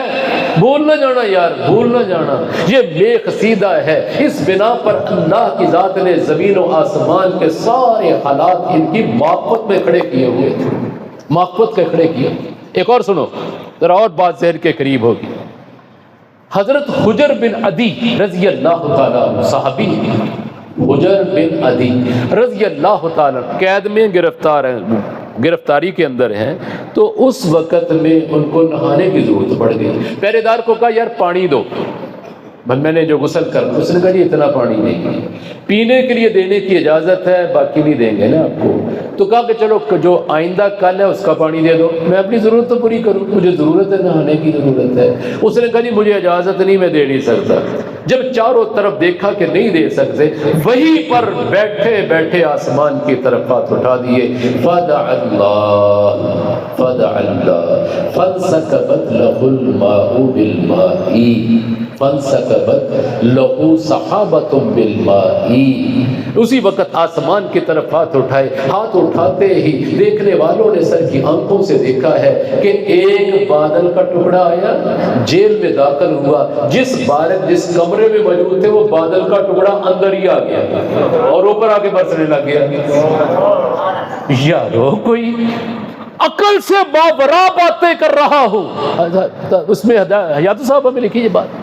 Speaker 2: بھول نہ جانا یار، بھول نہ جانا. یہ میخ سیدھا ہے. اس بنا پر اللہ کی ذات نے زمین و آسمان کے سارے حالات ان کی معقبت میں کھڑے کیے ہوئے تھے، معقبت کے کھڑے کیے. ایک اور سنو ذرا، اور بات ذہن کے قریب ہوگی. حضرت حجر بن عدی رضی اللہ تعالیٰ صحابی، حجر بن عدی رضی اللہ تعالیٰ قید میں گرفتار ہیں، گرفتاری کے اندر ہیں. تو اس وقت میں ان کو نہانے کی ضرورت پڑ گئی. پہرے دار کو کہا یار پانی دو، میں نے جو غسل کرنا. اس نے کہا جی اتنا پانی نہیں، پینے کے لیے دینے کی اجازت ہے، باقی نہیں دیں گے نا آپ کو. تو کہا کہ چلو جو آئندہ کل ہے اس کا پانی دے دو، میں اپنی ضرورت تو پوری کروں، مجھے ضرورت ہے، نہانے کی ضرورت ہے. اس نے کہا جی مجھے اجازت نہیں، میں دے نہیں سکتا. جب چاروں طرف دیکھا کہ نہیں دے سکتے، وہیں پر بیٹھے بیٹھے آسمان کی طرف ہاتھ اٹھا دیے. فدع اللہ فدع اللہ فانسکبت له الماء بالماء فانسکبت له سحابۃ بالماء. اسی وقت آسمان کی طرف ہاتھ اٹھائے. ہاتھ اٹھاتے ہی دیکھنے والوں نے سر کی آنکھوں سے دیکھا ہے کہ ایک بادل کا ٹکڑا آیا، جیل میں داخل ہوا. جس کمرے میں موجود تھے وہ بادل کا ٹکڑا اندر ہی آ گیا اور اوپر آ کے برسنے لگ گیا. یارو کوئی عقل سے باورا باتیں کر رہا ہوں. اس میں حیات صاحبہ میں لکھی یہ بات.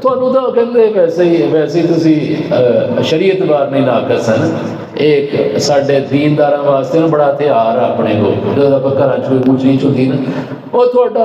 Speaker 2: ਤੁਹਾਨੂੰ ਤਾਂ ਕਹਿੰਦੇ ਵੈਸੇ ਹੀ ਤੁਸੀਂ ਸ਼ਰੀਅਤ ਬਾਰ ਨਹੀਂ ਨਾਕਸ ਹੈ ਨਾ। ਇੱਕ ਸਾਡੇ ਦੀਨਦਾਰਾਂ ਵਾਸਤੇ ਨਾ ਬੜਾ ਹਥਿਆਰ ਆ ਆਪਣੇ ਕੋਲ, ਜਦੋਂ ਆਪਾਂ ਘਰਾਂ 'ਚ ਕੋਈ ਕੁਝ ਨਹੀਂ ਹੁੰਦੀ ਨਾ, ਉਹ ਤੁਹਾਡਾ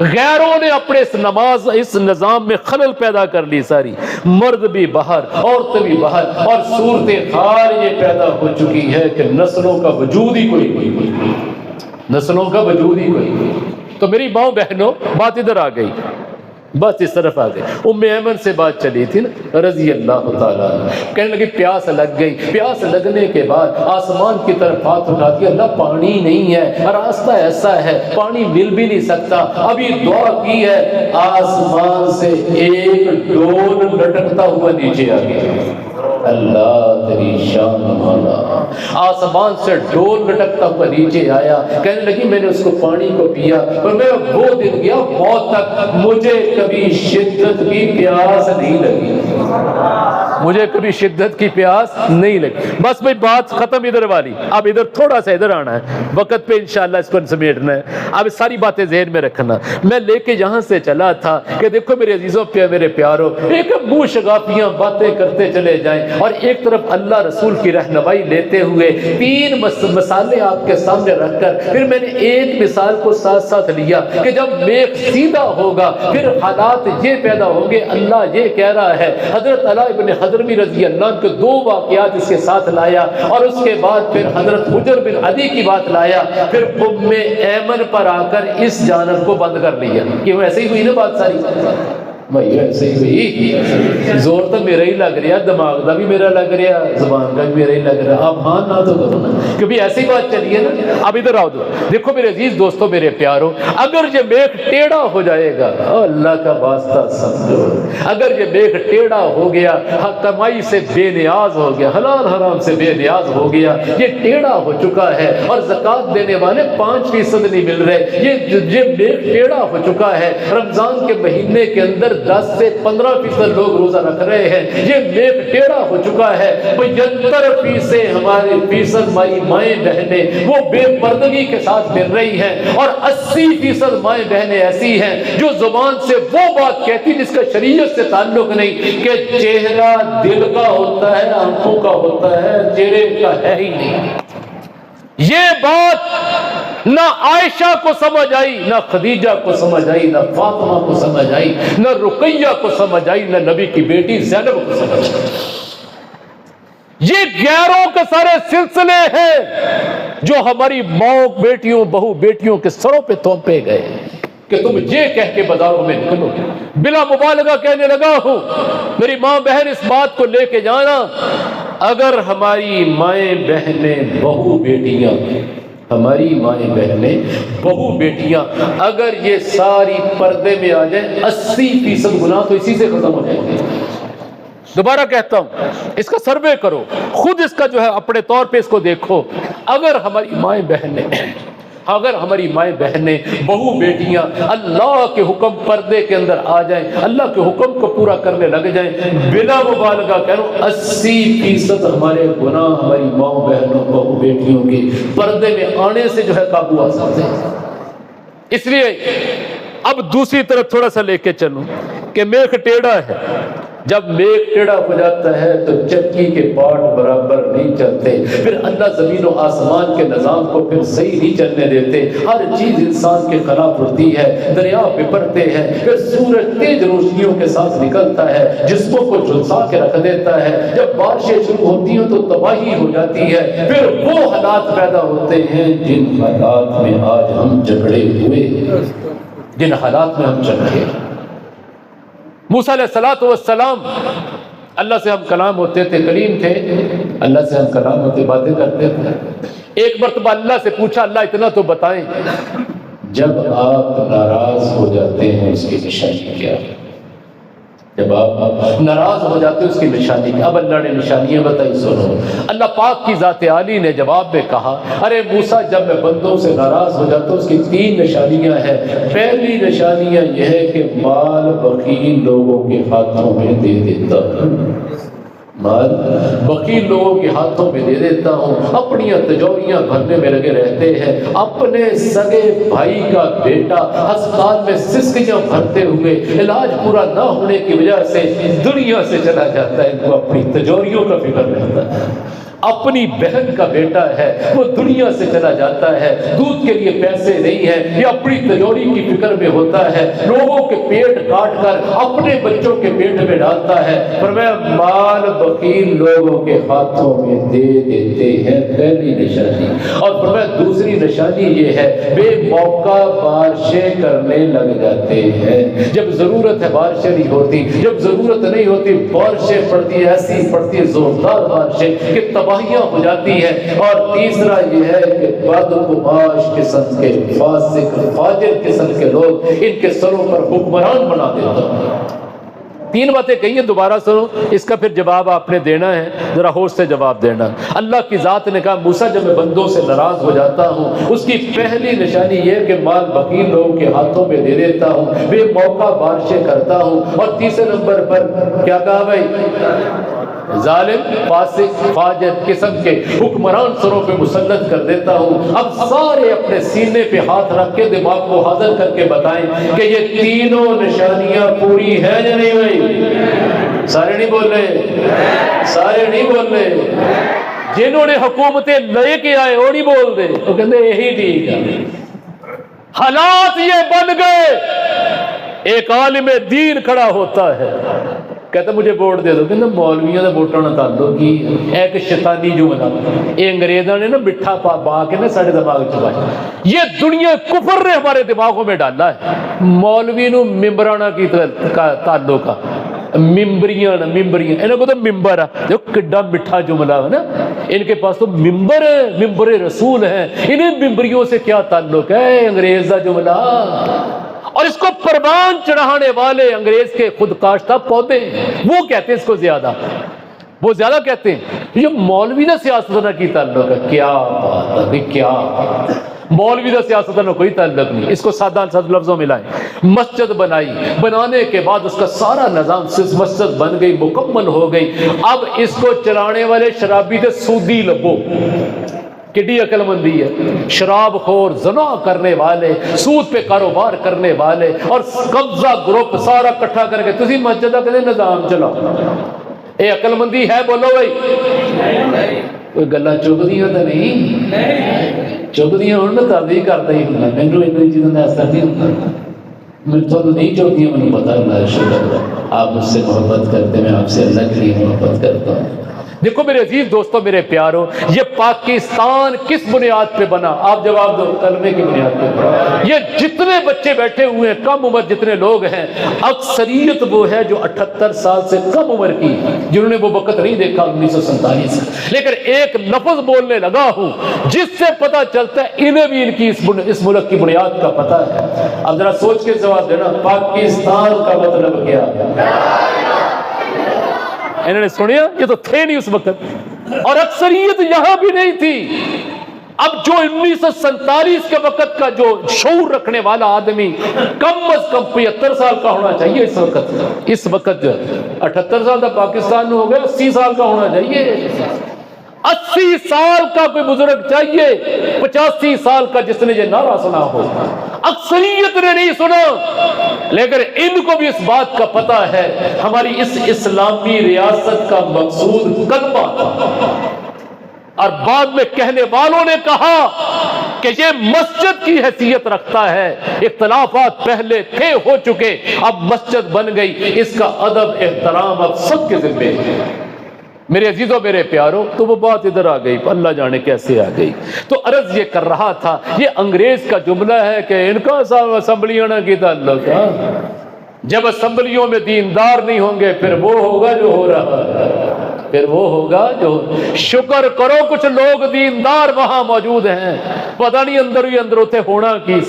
Speaker 2: غیروں نے اپنے اس نظام میں خلل پیدا کر لی ساری، مرد بھی باہر، عورتیں بھی باہر، اور صورتحال یہ پیدا ہو چکی ہے کہ نسلوں کا وجود ہی کوئی نہیں، نسلوں کا وجود ہی کوئی نہیں۔ تو میری ماں بہنوں، بات ادھر آ گئی، بس اس طرف آ گئی۔ ام ایمن سے بات چلی تھی نا رضی اللہ تعالیٰ عنہ، کہنے لگی پیاس لگ گئی۔ پیاس لگنے کے بعد آسمان کی طرف ہاتھ اٹھا دیا، اللہ پانی نہیں ہے، راستہ ایسا ہے پانی مل بھی نہیں سکتا۔ ابھی دعا کی ہے، آسمان سے ایک ڈول لٹکتا ہوا نیچے آ گیا۔ اللہ تیری شان مانا، آسمان سے ڈول لٹکتا ہوا نیچے آیا۔ کہنے لگی میں نے اس کو پانی کو پیا، اور میرا وہ دن گیا موت تک، مجھے کبھی شدت کی پیاس نہیں لگی، مجھے کبھی شدت کی پیاس نہیں لگی۔ بس بھائی بات ختم ادھر والی، اب ادھر تھوڑا سا ادھر آنا ہے، وقت پہ انشاءاللہ اس کو سمیٹنا ہے۔ اب ساری باتیں ذہن میں رکھنا۔ میں لے کے یہاں سے چلا تھا کہ دیکھو میرے عزیزوں پہ میرے پیاروں، ایک منہ شگافیاں باتیں کرتے چلے جائیں، اور ایک طرف اللہ رسول کی رہنمائی لیتے ہوئے تین مثالیں آپ کے سامنے رکھ کر پھر میں نے ایک مثال کو ساتھ ساتھ لیا کہ جب میخ سیدھا ہوگا پھر حالات یہ پیدا ہوں گے۔ اللہ یہ کہہ رہا ہے، حضرت علی ابن حضرمی رضی اللہ عنہ کے دو واقعات اس کے ساتھ لایا، اور اس کے بعد پھر حضرت حجر بن عدی کی بات لایا، پھر ام ایمن پر آ کر اس جانب کو بند کر لیا۔ کیوں ایسے ہی ہوئی نا بات ساری؟ بھائی ایسے ہی ہوئی، زور تو میرا ہی لگ رہا، دماغ کا بھی میرا لگ رہا، زبان کا بھی میرا ہی لگ رہا۔ آپ ہاں نہ تو کرو نا، کیونکہ ایسی بات چلی ہے نا۔ اب ادھر آؤ، دیکھو میرے عزیز دوستو میرے پیاروں، اگر یہ میخ ٹیڑھا ہو جائے گا، اللہ کا واسطہ سمجھو، اگر یہ میخ ٹیڑھا ہو گیا، کمائی سے بے نیاز ہو گیا، حلال حرام سے بے نیاز ہو گیا، یہ ٹیڑھا ہو چکا ہے، اور زکوٰۃ دینے والے 5% نہیں مل رہے، یہ میخ ٹیڑھا ہو چکا ہے، رمضان کے مہینے کے اندر 10 سے 15% لوگ روزہ رکھ رہے ہیں، یہ میخ ٹیڑھا ہو چکا ہے، 75% ہماری مائیں بہنیں وہ بے پردگی کے ساتھ مل رہی ہیں، اور 80% مائیں بہنیں ایسی ہیں جو زبان سے وہ بات کہتی جس کا شریعت سے تعلق نہیں، کہ چہرہ دل کا ہوتا ہے، آنکھوں کا ہوتا ہے، چہرے کا ہے ہی نہیں۔ یہ بات نہ عائشہ کو سمجھ آئی، نہ خدیجہ کو سمجھ آئی، نہ فاطمہ کو سمجھ آئی، نہ رقیہ کو سمجھ آئی، نہ نبی کی بیٹی زینب کو سمجھ آئی۔ یہ غیروں کے سارے سلسلے ہیں جو ہماری ماں بیٹیوں بہو بیٹیوں کے سروں پہ تھوپے گئے کہ تم یہ کہہ کے بازاروں میں نکلو۔ بلا مبالغہ کہنے لگا ہوں، میری ماں بہن اس بات کو لے کے جانا، اگر ہماری مائیں بہنیں بہو بیٹیاں، ہماری مائیں بہنیں بہو بیٹیاں اگر یہ ساری پردے میں آ جائیں، 80% گناہ تو اسی سے ختم ہو جائیں گے۔ دوبارہ کہتا ہوں، اس کا سروے کرو، خود اس کا جو ہے اپنے طور پہ اس کو دیکھو۔ اگر ہماری مائیں بہنیں بہو بیٹیاں اللہ کے حکم پردے کے اندر آ جائیں، اللہ کے حکم کو پورا کرنے لگ جائیں، بلا مبالغہ کہہ رہا ہوں 80% ہمارے گناہ ہماری ماں بہنوں بہو بیٹیوں کے پردے میں آنے سے جو ہے قابو آ سکتے ہیں۔ اس لیے اب دوسری طرف تھوڑا سا لے کے چلوں کہ میخ ٹیڑھا ہے، جب میخ ٹیڑھا ہو جاتا ہے تو چکی کے پارٹ برابر نہیں چلتے، پھر اللہ زمین و آسمان کے نظام کو پھر صحیح نہیں چلنے دیتے، ہر چیز انسان کے خلاف ہوتی ہے، دریا بپرتے ہیں، پھر سورج تیز روشنیوں کے ساتھ نکلتا ہے، جسموں کو جھلسا کے رکھ دیتا ہے، جب بارشیں شروع ہوتی ہیں تو تباہی ہو جاتی ہے، پھر وہ حالات پیدا ہوتے ہیں جن حالات میں آج ہم جکڑے ہوئے، جن حالات میں ہم جکڑے۔ موسیٰ علیہ السلام، اللہ سے ہم کلام ہوتے تھے، کلیم تھے، اللہ سے ہم کلام ہوتے باتیں کرتے تھے۔ ایک مرتبہ اللہ سے پوچھا، اللہ اتنا تو بتائیں، جب آپ ناراض ہو جاتے ہیں اس کی نشانی کیا ہے؟ جب آپ ناراض ہو جاتے ہیں اس کی نشانی کیا؟ اب اللہ نے نشانیاں بتائی، سنو۔ اللہ پاک کی ذات عالی نے جواب میں کہا، ارے موسیٰ جب میں بندوں سے ناراض ہو جاتا ہوں اس کی 3 نشانیاں ہیں۔ پہلی نشانیاں یہ ہے کہ مال بخیل لوگوں کے ہاتھوں میں دے دیتا ہوں، مال بخیل لوگوں کے ہاتھوں میں دے دیتا ہوں، اپنی تجوریاں بھرنے میں لگے رہتے ہیں، اپنے سگے بھائی کا بیٹا ہسپتال میں سسکیاں بھرتے ہوئے علاج پورا نہ ہونے کی وجہ سے دنیا سے چلا جاتا ہے، ان کو اپنی تجوریوں کا فکر رہتا ہے۔ اپنی بہن کا بیٹا ہے، وہ دنیا سے چلا جاتا ہے، دودھ کے لیے پیسے نہیں ہے، یہ اپنی تجوری کی فکر میں ہوتا ہے، لوگوں کے پیٹ کاٹ کر اپنے بچوں کے پیٹ میں ڈالتا ہے۔ فرمایا مال بخیل لوگوں کے ہاتھوں میں دے دیتے ہیں، پہلی نشانی۔ اور فرمایا دوسری نشانی یہ ہے، بے موقع بارشیں کرنے لگ جاتے ہیں، جب ضرورت ہے بارشیں نہیں ہوتی، جب ضرورت نہیں ہوتی بارشیں پڑتی ہیں، ایسی پڑتی ہیں زوردار بارشیں کہ تباہیاں ہو جاتی ہیں۔ اور تیسرا یہ ہے کہ بدقماش قسم کے فاسق فاجر قسم کے لوگ ان کے سروں پر حکمران بنا دیتا ہے۔ تین باتیں کہی ہیں، دوبارہ سنو، اس کا پھر جواب آپ نے دینا ہے، ذرا ہوش سے جواب دینا۔ اللہ کی ذات نے کہا موسیٰ جب میں بندوں سے ناراض ہو جاتا ہوں، اس کی پہلی نشانی یہ کہ مال بخیل لوگوں کے ہاتھوں میں دے دیتا ہوں، بے موقع بارشیں کرتا ہوں، اور تیسرے نمبر پر کیا کہا بھائی؟ ظالم فاسق فاجر قسم کے حکمران سروں پہ مسلط کر دیتا ہوں۔ اب سارے اپنے سینے پہ ہاتھ رکھ کے دماغ کو حاضر کر کے بتائیں کہ یہ تینوں نشانیاں پوری ہیں یا نہیں بھائی؟ سارے نہیں بول رہے، سارے نہیں بول رہے۔ جنہوں نے حکومتیں لے کے آئے وہ نہیں بول رہے، وہ کہتے ہیں یہی ٹھیک ہے۔ حالات یہ بن گئے، ایک عالم دین کھڑا ہوتا ہے، کہتا مجھے ووٹ دے دو، کہتا مولویوں نے ووٹاں نہ تعلق کی، ایک شیطانی جملہ یہ انگریزوں نے نا مٹھا پا کے نا سارے دماغ چبایا۔ یہ دنیا کفر نے ہمارے دماغوں میں ڈالا ہے۔ مولوی نو ممبرانہ کی تعلق ہے، ممبریاں انہوں کو تو ممبر ہے، دیکھو کڈا مٹھا جملہ ہے نا، ان کے پاس تو ممبر ہے، ممبر رسول ہے، انہیں ممبریوں سے کیا تعلق ہے؟ انگریز کا جملہ۔ اور اس کو پروان چڑھانے والے انگریز کے خود کاشتہ پودے ہیں، وہ کہتے ہیں اس کو زیادہ، وہ زیادہ کہتے ہیں یہ مولوی نہ سیاستدانوں کی تعلق ہے۔ کیا بات ہے، کیا بات ہے، مولوی نہ سیاستدانوں کوئی تعلق نہیں۔ اس کو سادہ لفظوں میں لائیں، مسجد بنائی، بنانے کے بعد اس کا سارا نظام صرف مسجد بن گئی، مکمل ہو گئی، اب اس کو چلانے والے شرابی تھے سودی لبو، کڈی عقل مندی ہے، شراب خور، زنا کرنے والے، سود پہ کاروبار کرنے والے، اور قبضہ گروپ سارا کٹھا کر کے تسی مسجد کا نظام چلاؤ، اے عقل مندی ہے؟ بولو بھائی، کوئی گلاں چگدیاں تو نہیں؟ چگدیاں ہوں میں تردی کرتا ہی ہوں، مینوں اتنی چیزوں کا اثر نہیں ہوتا، میں تو نہیں چگدیاں، مجھے پتا اللہ شکر آپ مجھ سے محبت کرتے، میں آپ سے اللہ کے لیے محبت کرتا ہوں۔ دیکھو میرے عزیز دوستو، میرے پیارو، یہ پاکستان کس بنیاد پہ بنا؟ آپ جواب دو، کلمے کی بنیاد پہ بنا۔ یہ جتنے بچے بیٹھے ہوئے ہیں، کم عمر جتنے لوگ ہیں، اکثریت وہ ہے جو 78 سال سے کم عمر کی، جنہوں نے وہ وقت نہیں دیکھا 1947، لیکن ایک لفظ بولنے لگا ہوں جس سے پتہ چلتا ہے انہیں بھی ان کی اس ملک کی بنیاد کا پتہ ہے۔ اب ذرا سوچ کے جواب دینا، پاکستان کا مطلب کیا؟ انہوں نے سنیا، یہ تو تھے نہیں اس وقت، اور اکثریت یہاں بھی نہیں تھی۔ اب جو 1947 کے وقت کا جو شعور رکھنے والا آدمی کم از کم 75 سال کا ہونا چاہیے اس وقت جو 78 سال کا پاکستان میں ہو گیا، 80 سال کا ہونا چاہیے، 80 سال کا کوئی بزرگ چاہیے، 85 سال کا جس نے یہ نعرہ سنا ہو۔ اکثریت نے نہیں سنا، لیکن ان کو بھی اس بات کا پتہ ہے ہماری اس اسلامی ریاست کا مقصود کلمہ تھا، اور بعد میں کہنے والوں نے کہا کہ یہ مسجد کی حیثیت رکھتا ہے، اختلافات پہلے تھے ہو چکے، اب مسجد بن گئی، اس کا ادب احترام اب سب کے ذمہ ہے۔ میرے عزیزوں، میرے پیاروں، تو وہ بات ادھر آ گئی، اللہ جانے کیسے آ گئی۔ تو عرض یہ کر رہا تھا، یہ انگریز کا جملہ ہے کہ ان کا اسمبلیوں کی تعلق ہے، جب اسمبلیوں میں دیندار نہیں ہوں گے پھر وہ ہوگا جو ہو رہا ہے، پھر وہ ہوگا جو شکر کرو کچھ لوگ دیندار وہاں موجود ہیں، پتہ نہیں اندر ہی اندر ہوتے ہونا کی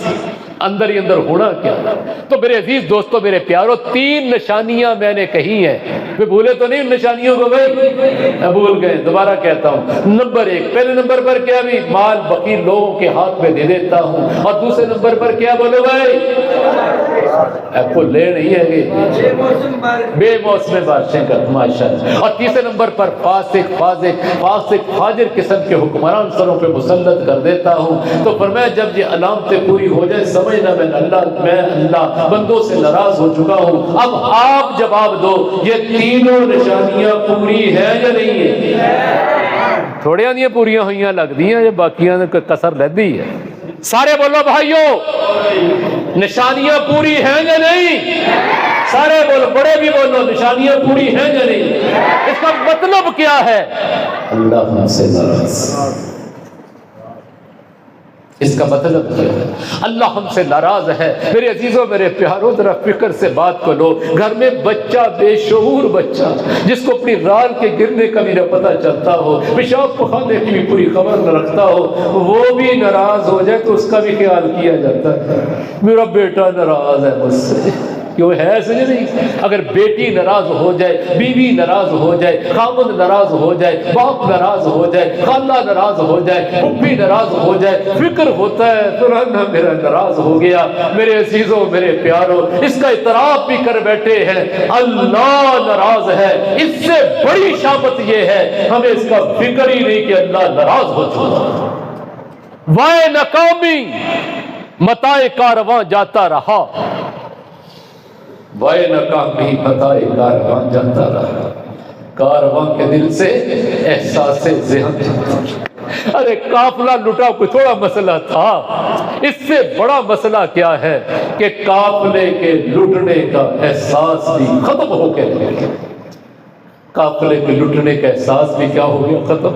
Speaker 2: اندر ہی اندر ہونا کیا۔ تو میرے عزیز دوستو، میرے پیارو، 3 نشانیاں میں نے کہی ہیں، میں بھولے تو نہیں ان نشانیوں کو بھائی؟ میں بھول گئے، دوبارہ کہتا ہوں۔ نمبر 1، پہلے نمبر پر کیا بھی؟ مال بخیل لوگوں کے ہاتھ میں دے دیتا ہوں، اور دوسرے نمبر پر کیا بولو بھائی؟ آپ کو لے نہیں ہے گی بے موسم بارشیں کا، ماشاءاللہ۔ اور تیسرے نمبر پر فاسق فاجر قسم کے حکمران سروں پہ مسلط کر دیتا ہوں۔ تو فرمایا جب یہ علامتیں پوری ہو جائے سمجھنا میں اللہ بندوں سے ناراض ہو چکا ہوں۔ اب آپ جواب دو، یہ تینوں نشانیاں پوری ہیں یا نہیں ہے؟ تھوڑیاں دیاں پوریاں ہوئیاں لگدیاں یا باقیاں نے کسر لہدی ہے؟ سارے بولو بھائیو، نشانیاں پوری ہیں یا نہیں؟ سارے بولو، بڑے بھی بولو، نشانیاں پوری ہیں یا نہیں؟ اس کا مطلب کیا ہے؟
Speaker 1: اللہ ہم سے ناراض۔
Speaker 2: اس کا مطلب کیا ہے؟ اللہ ہم سے ناراض ہے۔ میرے عزیزوں، میرے پیاروں، ذرا فکر سے بات کو لو۔ گھر میں بچہ، بے شعور بچہ، جس کو اپنی رال کے گرنے کا بھی نہ پتہ چلتا ہو، پیشاب پخانے کی بھی پوری خبر نہ رکھتا ہو، وہ بھی ناراض ہو جائے تو اس کا بھی خیال کیا جاتا ہے، میرا بیٹا ناراض ہے مجھ سے۔ کیوں ہے سمجھ نہیں؟ اگر بیٹی ناراض ہو جائے، بیوی ناراض ہو جائے، خامد ناراض ہو جائے، باپ ناراض ہو جائے، خالہ ناراض ہو جائے، پھوپھی ناراض ہو جائے، فکر ہوتا ہے فلانا میرا ناراض ہو گیا۔ میرے عزیزوں، میرے پیاروں، اس کا اعتراف بھی کر بیٹھے ہیں اللہ ناراض ہے۔ اس سے بڑی شامت یہ ہے ہمیں اس کا فکر ہی نہیں کہ اللہ ناراض ہو چکا۔ وائے ناکامی متاع کارواں جاتا رہا، وائے ناکامی متاع کارواں جاتا رہا، کارواں کے دل سے احساس ذہن جاتا رہا۔ ارے قافلہ لٹا کوئی تھوڑا مسئلہ تھا، اس سے بڑا مسئلہ کیا ہے کہ قافلے کے لٹنے کا احساس بھی ختم ہو کے رہ گیا۔ قافلے کے لٹنے کا احساس بھی کیا ہو گیا؟ ختم۔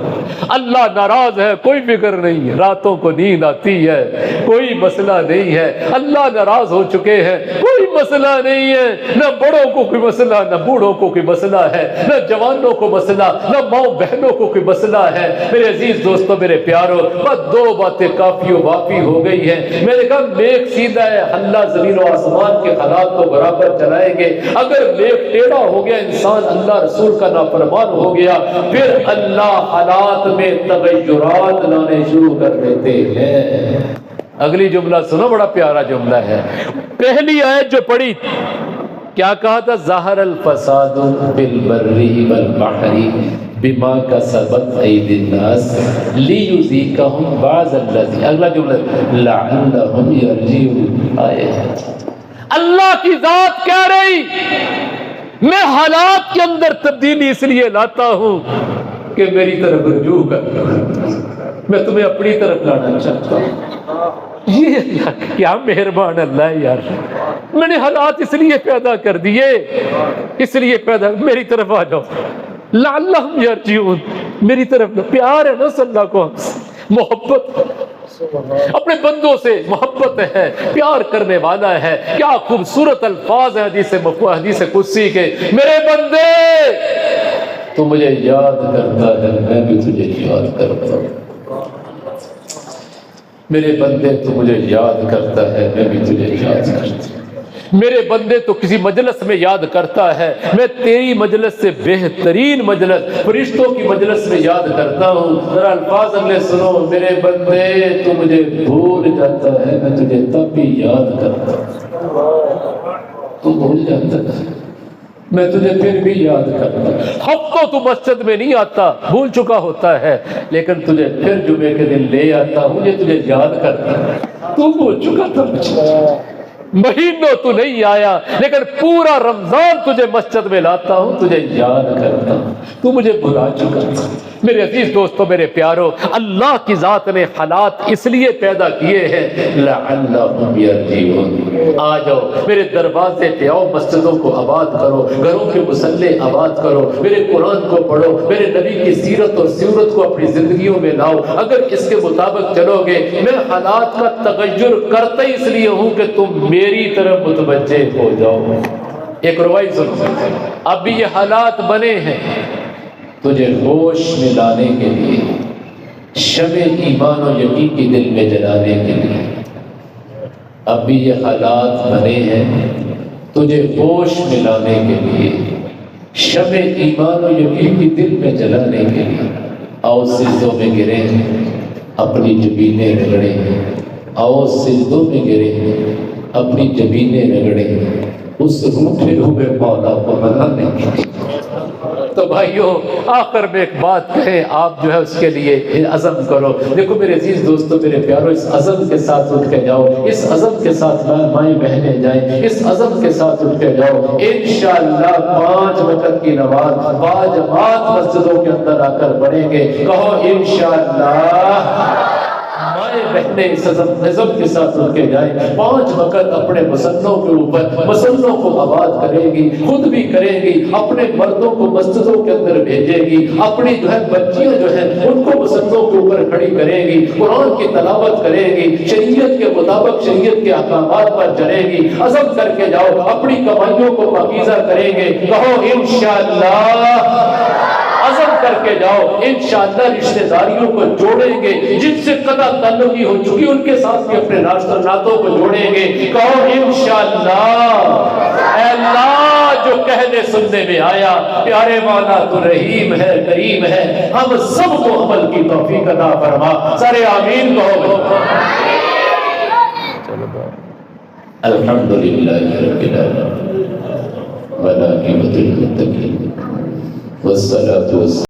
Speaker 2: اللہ ناراض ہے، کوئی فکر نہیں، راتوں کو نیند آتی ہے، کوئی مسئلہ نہیں ہے۔ اللہ ناراض ہو چکے ہیں، کوئی مسئلہ نہیں ہے، نہ بڑوں کو کوئی مسئلہ، نہ بوڑھوں کو کوئی مسئلہ ہے، نہ جوانوں کو مسئلہ، نہ ماؤں بہنوں کو کوئی مسئلہ ہے۔ میرے عزیز دوستوں، میرے پیاروں، بس دو باتیں کافی و وافی ہو گئی ہیں۔ میں نے کہا نیک سیدھا ہے، اللہ زمین و آسمان کے حالات کو برابر چلائیں گے۔ اگر نیک ٹیڑھا ہو گیا انسان، اللہ رسول کا نافرمان ہو گیا، پھر اللہ حالات میں تغیرات لانے شروع کر دیتے ہیں۔ اگلی جملہ سنو، بڑا پیارا جملہ ہے۔ پہلی آیت جو پڑھی کیا کہا تھا؟ ظہر الفساد فی البر والبحر بما کسبت ایدی الناس لیذیقہم بعض الذی، اگلا جملہ لعلہم یرجعون۔ آئے اللہ کی ذات کہہ رہی میں حالات کے اندر تبدیلی اس لیے لاتا ہوں کہ میری طرف رجوع کر، میں تمہیں اپنی طرف لانا چاہتا ہوں۔ یہ اللہ کیا مہربان اللہ ہے یار، میں نے حالات اس لیے پیدا کر دیے، اس لیے پیدا، میری طرف آ جاؤ، لعلہم یرجعون، میری طرف۔ پیار ہے نا صلی اللہ کو ہم سے، محبت، اپنے بندوں سے محبت ہے، پیار کرنے والا ہے۔ کیا خوبصورت الفاظ ہیں حدیث قدسی کے، میرے بندے تو مجھے یاد کرتا ہے، میں بھی تجھے یاد کرتا ہوں۔ میرے بندے تو مجھے یاد کرتا ہے، میں بھی تجھے یاد کرتا ہوں۔ میرے بندے تو کسی مجلس میں یاد کرتا ہے، میں تیری مجلس سے بہترین مجلس، فرشتوں کی مجلس میں یاد کرتا ہوں۔ ذرا الفاظ اگلے سنو، میرے بندے تو مجھے بھول جاتا ہے، میں تجھے تب بھی یاد کرتا ہوں۔ تو بھول جاتا ہے، میں تجھے پھر بھی یاد کرتا ہوں۔ ہفتوں تو مسجد میں نہیں آتا، بھول چکا ہوتا ہے، لیکن تجھے پھر جمعے کے دن لے آتا ہوں، یہ تجھے یاد کرتا ہے۔ تو بھول چکا تھا مجھے، مہینوں تو نہیں آیا، لیکن پورا رمضان تجھے مسجد میں لاتا ہوں، تجھے یاد کرتا ہوں، تو مجھے بھلا چکا تھا۔ میرے عزیز دوستوں، میرے پیاروں، اللہ کی ذات نے حالات اس لیے پیدا کیے ہیں لعلہم یرجعون۔ آ جاؤ میرے دروازے پہ آؤ، مسجدوں کو آباد کرو، گھروں کے مصلے آباد کرو، میرے قرآن کو پڑھو، میرے نبی کی سیرت اور سیرت کو اپنی زندگیوں میں لاؤ۔ اگر اس کے مطابق چلو گے، میں حالات کا تغیر کرتا ہی اس لیے ہوں کہ تم میری طرف متوجہ ہو جاؤ۔ ایک روائی سنو، اب بھی یہ حالات بنے ہیں تجھے ہوش میں لانے کے لیے، شمع ایمان و یقین کی دل میں جلانے کے لیے۔ اب بھی یہ حالات بنے ہیں تجھے ہوش میں لانے کے لیے، شمع ایمان و یقین کی دل میں جلانے کے لیے۔ آؤ سجدوں میں گرے، اپنی جبینیں رگڑے، آؤ سجدوں میں گرے، اپنی جبینیں رگڑے، اس روٹھے ہوئے مولا کو منانے کے لیے۔ تو بھائیوں آخر میں ایک بات کہیں آپ جو ہے اس کے لیے عزم کرو. دیکھو میرے عزیز دوستو میرے پیارو اس عزم کے ساتھ اٹھ کے جاؤ, اس عزم کے ساتھ مائیں بہنیں جائیں, اس عزم کے ساتھ اٹھ کے جاؤ. انشاءاللہ 5 وقت کی نماز باجماعت مسجدوں کے اندر آ کر پڑھیں گے. کہو انشاءاللہ. مائیں بہنیں اس عزم کے ساتھ اٹھ کے جائیں, 5 وقت اپنے مسنوں کے اوپر مسنوں کو آباد کرے گی, خود بھی کرے گی, اپنے مردوں کو مسجدوں کے اندر بھیجے گی, اپنی جو ہے بچیاں جو ہیں ان کو مسنوں کے اوپر کھڑی کرے گی, قرآن کی تلاوت کرے گی, شریعت کے مطابق شریعت کے احکامات پر چلے گی. عزم کر کے جاؤ, اپنی کمائیوں کو پاکیزہ کریں گے. کہو انشاءاللہ. عزم کر کے جاؤ, انشاءاللہ رشتہ داریوں کو جوڑیں گے, جن سے قطع تعلقی ہو چکی ان کے ساتھ بھی اپنے ناتوں کو جوڑیں گے. کہو انشاءاللہ. اے اللہ جو کہنے سننے میں آیا, پیارے مولا تو رحیم ہے کریم ہے, ہم سب کو عمل کی توفیق عطا فرما. سارے آمین کہو.
Speaker 1: الحمدللہ رب العالمین والعاقبۃ للمتقین والصلاۃ والسلام